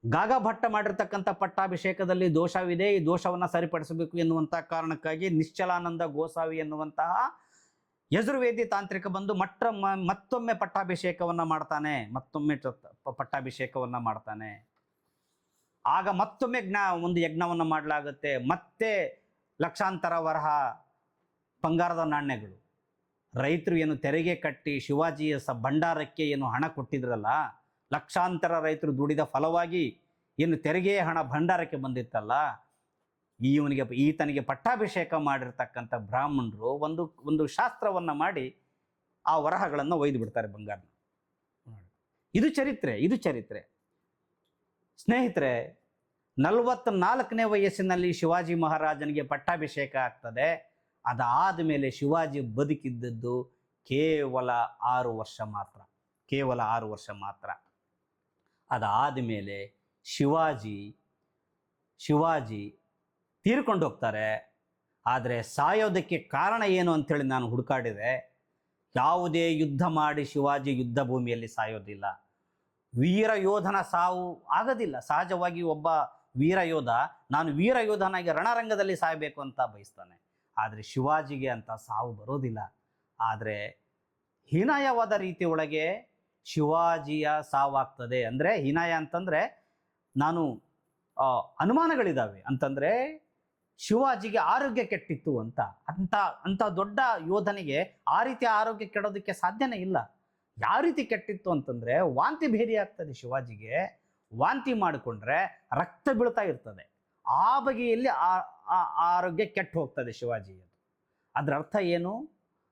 ಗಾಗ ಭಟ್ಟ ಮಾಡಿರ್ತಕ್ಕಂಥ ಪಟ್ಟಾಭಿಷೇಕದಲ್ಲಿ ದೋಷವಿದೆ, ಈ ದೋಷವನ್ನು ಸರಿಪಡಿಸಬೇಕು ಎನ್ನುವಂಥ ಕಾರಣಕ್ಕಾಗಿ ನಿಶ್ಚಲಾನಂದ ಗೋಸಾವಿ ಎನ್ನುವಂತಹ ಯಜುರ್ವೇದಿ ತಾಂತ್ರಿಕ ಬಂದು ಮತ್ತೊಮ್ಮೆ ಪಟ್ಟಾಭಿಷೇಕವನ್ನು ಮಾಡ್ತಾನೆ, ಪಟ್ಟಾಭಿಷೇಕವನ್ನು ಮಾಡ್ತಾನೆ. ಆಗ ಮತ್ತೊಮ್ಮೆ ಒಂದು ಯಜ್ಞವನ್ನು ಮಾಡಲಾಗುತ್ತೆ. ಮತ್ತೆ ಲಕ್ಷಾಂತರ ವರಹ ಬಂಗಾರದ ನಾಣ್ಯಗಳು, ರೈತರು ಏನು ತೆರಿಗೆ ಕಟ್ಟಿ ಶಿವಾಜಿಯ ಭಂಡಾರಕ್ಕೆ ಏನು ಹಣ ಕೊಟ್ಟಿದ್ರಲ್ಲ, ಲಕ್ಷಾಂತರ ರೈತರು ದುಡಿದ ಫಲವಾಗಿ ಏನು ತೆರಿಗೆ ಹಣ ಭಂಡಾರಕ್ಕೆ ಬಂದಿತ್ತಲ್ಲ, ಈತನಿಗೆ ಪಟ್ಟಾಭಿಷೇಕ ಮಾಡಿರ್ತಕ್ಕಂಥ ಬ್ರಾಹ್ಮಣರು ಒಂದು ಶಾಸ್ತ್ರವನ್ನು ಮಾಡಿ ಆ ವರಹಗಳನ್ನು ಒಯ್ದು ಬಿಡ್ತಾರೆ ಬಂಗಾರನ. ಇದು ಚರಿತ್ರೆ. ಸ್ನೇಹಿತರೆ, 44ನೇ ವಯಸ್ಸಿನಲ್ಲಿ ಶಿವಾಜಿ ಮಹಾರಾಜನಿಗೆ ಪಟ್ಟಾಭಿಷೇಕ ಆಗ್ತದೆ. ಅದಾದ ಮೇಲೆ ಶಿವಾಜಿ ಬದುಕಿದ್ದದ್ದು ಕೇವಲ 6 ವರ್ಷ ಮಾತ್ರ. ಅದಾದ ಮೇಲೆ ಶಿವಾಜಿ ತೀರ್ಕೊಂಡು ಹೋಗ್ತಾರೆ. ಆದರೆ ಸಾಯೋದಕ್ಕೆ ಕಾರಣ ಏನು ಅಂಥೇಳಿ ನಾನು ಹುಡುಕಾಡಿದೆ. ಯಾವುದೇ ಯುದ್ಧ ಮಾಡಿ ಶಿವಾಜಿ ಯುದ್ಧ ಭೂಮಿಯಲ್ಲಿ ಸಾಯೋದಿಲ್ಲ. ವೀರ ಯೋಧನ ಸಾವು ಆಗೋದಿಲ್ಲ. ಸಹಜವಾಗಿ ಒಬ್ಬ ವೀರ ಯೋಧ ನಾನು ವೀರ ಯೋಧನಾಗಿ ರಣರಂಗದಲ್ಲಿ ಸಾಯಬೇಕು ಅಂತ ಬಯಸ್ತಾನೆ. ಆದರೆ ಶಿವಾಜಿಗೆ ಅಂತ ಸಾವು ಬರೋದಿಲ್ಲ. ಆದರೆ ಹೀನಾಯವಾದ ರೀತಿ ಒಳಗೆ ಶಿವಾಜಿಯ ಸಾವಾಗ್ತದೆ. ಅಂದರೆ ಹೀನಾಯ ಅಂತಂದರೆ ನಾನು ಅನುಮಾನಗಳಿದ್ದಾವೆ. ಅಂತಂದರೆ ಶಿವಾಜಿಗೆ ಆರೋಗ್ಯ ಕೆಟ್ಟಿತ್ತು ಅಂತ ದೊಡ್ಡ ಯೋಧನಿಗೆ ಆ ರೀತಿ ಆರೋಗ್ಯ ಕೆಡೋದಕ್ಕೆ ಸಾಧ್ಯನೇ ಇಲ್ಲ. ಯಾವ ರೀತಿ ಕೆಟ್ಟಿತ್ತು ಅಂತಂದರೆ ವಾಂತಿ ಭೇದಿ ಆಗ್ತದೆ. ಶಿವಾಜಿಗೆ ವಾಂತಿ ಮಾಡಿಕೊಂಡ್ರೆ ರಕ್ತ ಬೀಳ್ತಾ ಇರ್ತದೆ. ಆ ಬಗೆಯಲ್ಲಿ ಆರೋಗ್ಯ ಕೆಟ್ಟು ಹೋಗ್ತದೆ ಶಿವಾಜಿಯದು. ಅದರ ಅರ್ಥ ಏನು?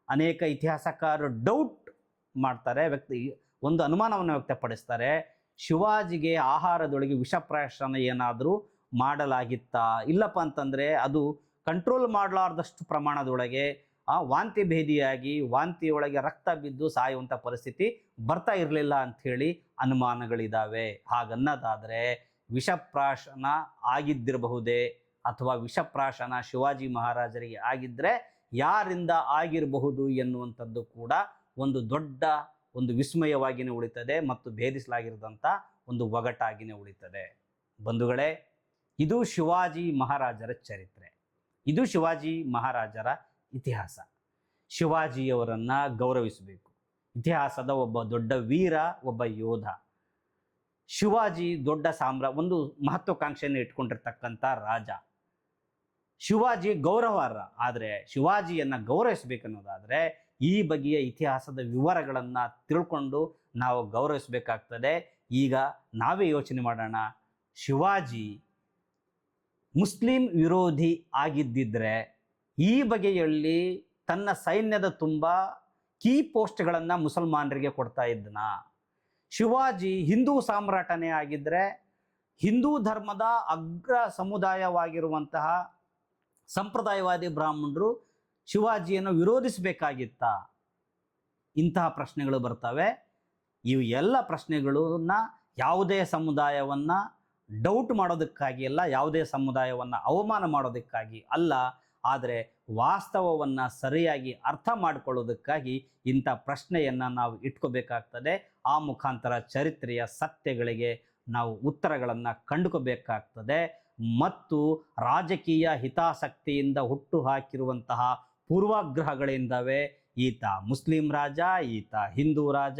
ಅನೇಕ ಇತಿಹಾಸಕಾರರು ಡೌಟ್ ಮಾಡ್ತಾರೆ, ಒಂದು ಅನುಮಾನವನ್ನು ವ್ಯಕ್ತಪಡಿಸ್ತಾರೆ. ಶಿವಾಜಿಗೆ ಆಹಾರದೊಳಗೆ ವಿಷಪ್ರಾಶನ ಏನಾದರೂ ಮಾಡಲಾಗಿತ್ತಾ? ಇಲ್ಲಪ್ಪ ಅಂತಂದರೆ ಅದು ಕಂಟ್ರೋಲ್ ಮಾಡಲಾರ್ದಷ್ಟು ಪ್ರಮಾಣದೊಳಗೆ ವಾಂತಿ ಭೇದಿಯಾಗಿ ವಾಂತಿಯೊಳಗೆ ರಕ್ತ ಬಿದ್ದು ಸಾಯುವಂಥ ಪರಿಸ್ಥಿತಿ ಬರ್ತಾ ಇರಲಿಲ್ಲ ಅಂಥೇಳಿ ಅನುಮಾನಗಳಿದ್ದಾವೆ. ಹಾಗನ್ನೋದಾದರೆ ವಿಷಪ್ರಾಶನ ಆಗಿದ್ದಿರಬಹುದೇ, ಅಥವಾ ವಿಷಪ್ರಾಶನ ಶಿವಾಜಿ ಮಹಾರಾಜರಿಗೆ ಆಗಿದ್ದರೆ ಯಾರಿಂದ ಆಗಿರಬಹುದು ಎನ್ನುವಂಥದ್ದು ಕೂಡ ಒಂದು ದೊಡ್ಡ ವಿಸ್ಮಯವಾಗಿಯೇ ಉಳಿತದೆ ಮತ್ತು ಭೇದಿಸಲಾಗಿರೋದಂಥ ಒಂದು ಒಗಟಾಗಿಯೇ ಉಳಿತದೆ. ಬಂಧುಗಳೇ, ಇದು ಶಿವಾಜಿ ಮಹಾರಾಜರ ಚರಿತ್ರೆ, ಇದು ಶಿವಾಜಿ ಮಹಾರಾಜರ ಇತಿಹಾಸ. ಶಿವಾಜಿಯವರನ್ನು ಗೌರವಿಸಬೇಕು. ಇತಿಹಾಸದ ಒಬ್ಬ ದೊಡ್ಡ ವೀರ, ಒಬ್ಬ ಯೋಧ. ಶಿವಾಜಿ ದೊಡ್ಡ ಒಂದು ಮಹತ್ವಾಕಾಂಕ್ಷೆಯನ್ನು ಇಟ್ಕೊಂಡಿರ್ತಕ್ಕಂಥ ರಾಜ. ಶಿವಾಜಿ ಗೌರವಾರ್ಹ. ಆದರೆ ಶಿವಾಜಿಯನ್ನು ಗೌರವಿಸಬೇಕನ್ನೋದಾದರೆ ಈ ಬಗೆಯ ಇತಿಹಾಸದ ವಿವರಗಳನ್ನು ತಿಳ್ಕೊಂಡು ನಾವು ಗೌರವಿಸಬೇಕಾಗ್ತದೆ. ಈಗ ನಾವೇ ಯೋಚನೆ ಮಾಡೋಣ, ಶಿವಾಜಿ ಮುಸ್ಲಿಂ ವಿರೋಧಿ ಆಗಿದ್ದಿದ್ರೆ ಈ ಬಗೆಯಲ್ಲಿ ತನ್ನ ಸೈನ್ಯದ ತುಂಬ ಕೀ ಪೋಸ್ಟ್ಗಳನ್ನು ಮುಸಲ್ಮಾನರಿಗೆ ಕೊಡ್ತಾ ಇದ್ದನ? ಶಿವಾಜಿ ಹಿಂದೂ ಸಾಮ್ರಾಟನೇ ಆಗಿದ್ದರೆ ಹಿಂದೂ ಧರ್ಮದ ಅಗ್ರ ಸಮುದಾಯವಾಗಿರುವಂತಹ ಸಂಪ್ರದಾಯವಾದಿ ಬ್ರಾಹ್ಮಣರು ಶಿವಾಜಿಯನ್ನು ವಿರೋಧಿಸಬೇಕಾಗಿತ್ತ? ಇಂತಹ ಪ್ರಶ್ನೆಗಳು ಬರ್ತವೆ. ಇವು ಎಲ್ಲ ಪ್ರಶ್ನೆಗಳನ್ನ ಯಾವುದೇ ಸಮುದಾಯವನ್ನು ಡೌಟ್ ಮಾಡೋದಕ್ಕಾಗಿ ಅಲ್ಲ, ಯಾವುದೇ ಸಮುದಾಯವನ್ನು ಅವಮಾನ ಮಾಡೋದಕ್ಕಾಗಿ ಅಲ್ಲ, ಆದರೆ ವಾಸ್ತವವನ್ನು ಸರಿಯಾಗಿ ಅರ್ಥ ಮಾಡಿಕೊಳ್ಳೋದಕ್ಕಾಗಿ ಇಂಥ ಪ್ರಶ್ನೆಯನ್ನು ನಾವು ಇಟ್ಕೋಬೇಕಾಗ್ತದೆ. ಆ ಮುಖಾಂತರ ಚರಿತ್ರೆಯ ಸತ್ಯಗಳಿಗೆ ನಾವು ಉತ್ತರಗಳನ್ನು ಕಂಡುಕೋಬೇಕಾಗ್ತದೆ. ಮತ್ತು ರಾಜಕೀಯ ಹಿತಾಸಕ್ತಿಯಿಂದ ಹುಟ್ಟು ಹಾಕಿರುವಂತಹ ಪೂರ್ವಾಗ್ರಹಗಳಿಂದವೆ. ಈತ ಮುಸ್ಲಿಂ ರಾಜ, ಈತ ಹಿಂದೂ ರಾಜ.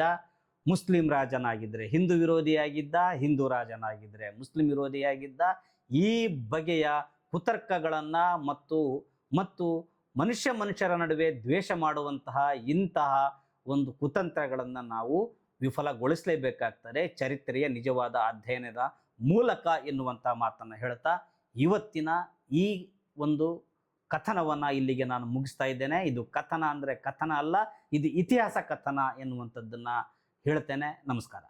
ಮುಸ್ಲಿಂ ರಾಜನಾಗಿದ್ದರೆ ಹಿಂದೂ ವಿರೋಧಿಯಾಗಿದ್ದ, ಹಿಂದೂ ರಾಜನಾಗಿದ್ದರೆ ಮುಸ್ಲಿಂ ವಿರೋಧಿಯಾಗಿದ್ದ. ಈ ಬಗೆಯ ಕುತರ್ಕಗಳನ್ನು ಮತ್ತು ಮನುಷ್ಯರ ನಡುವೆ ದ್ವೇಷ ಮಾಡುವಂತಹ ಇಂತಹ ಒಂದು ಕುತಂತ್ರಗಳನ್ನು ನಾವು ವಿಫಲಗೊಳಿಸಲೇಬೇಕಾಗ್ತದೆ ಚರಿತ್ರೆಯ ನಿಜವಾದ ಅಧ್ಯಯನದ ಮೂಲಕ ಎನ್ನುವಂಥ ಮಾತನ್ನು ಹೇಳ್ತಾ ಇವತ್ತಿನ ಈ ಒಂದು ಕಥನವನ್ನು ಇಲ್ಲಿಗೆ ನಾನು ಮುಗಿಸ್ತಾ ಇದ್ದೇನೆ. ಇದು ಕಥನ ಅಂದರೆ ಕಥನ ಅಲ್ಲ, ಇದು ಇತಿಹಾಸ ಕಥನ ಎನ್ನುವಂಥದ್ದನ್ನು ಹೇಳ್ತೇನೆ. ನಮಸ್ಕಾರ.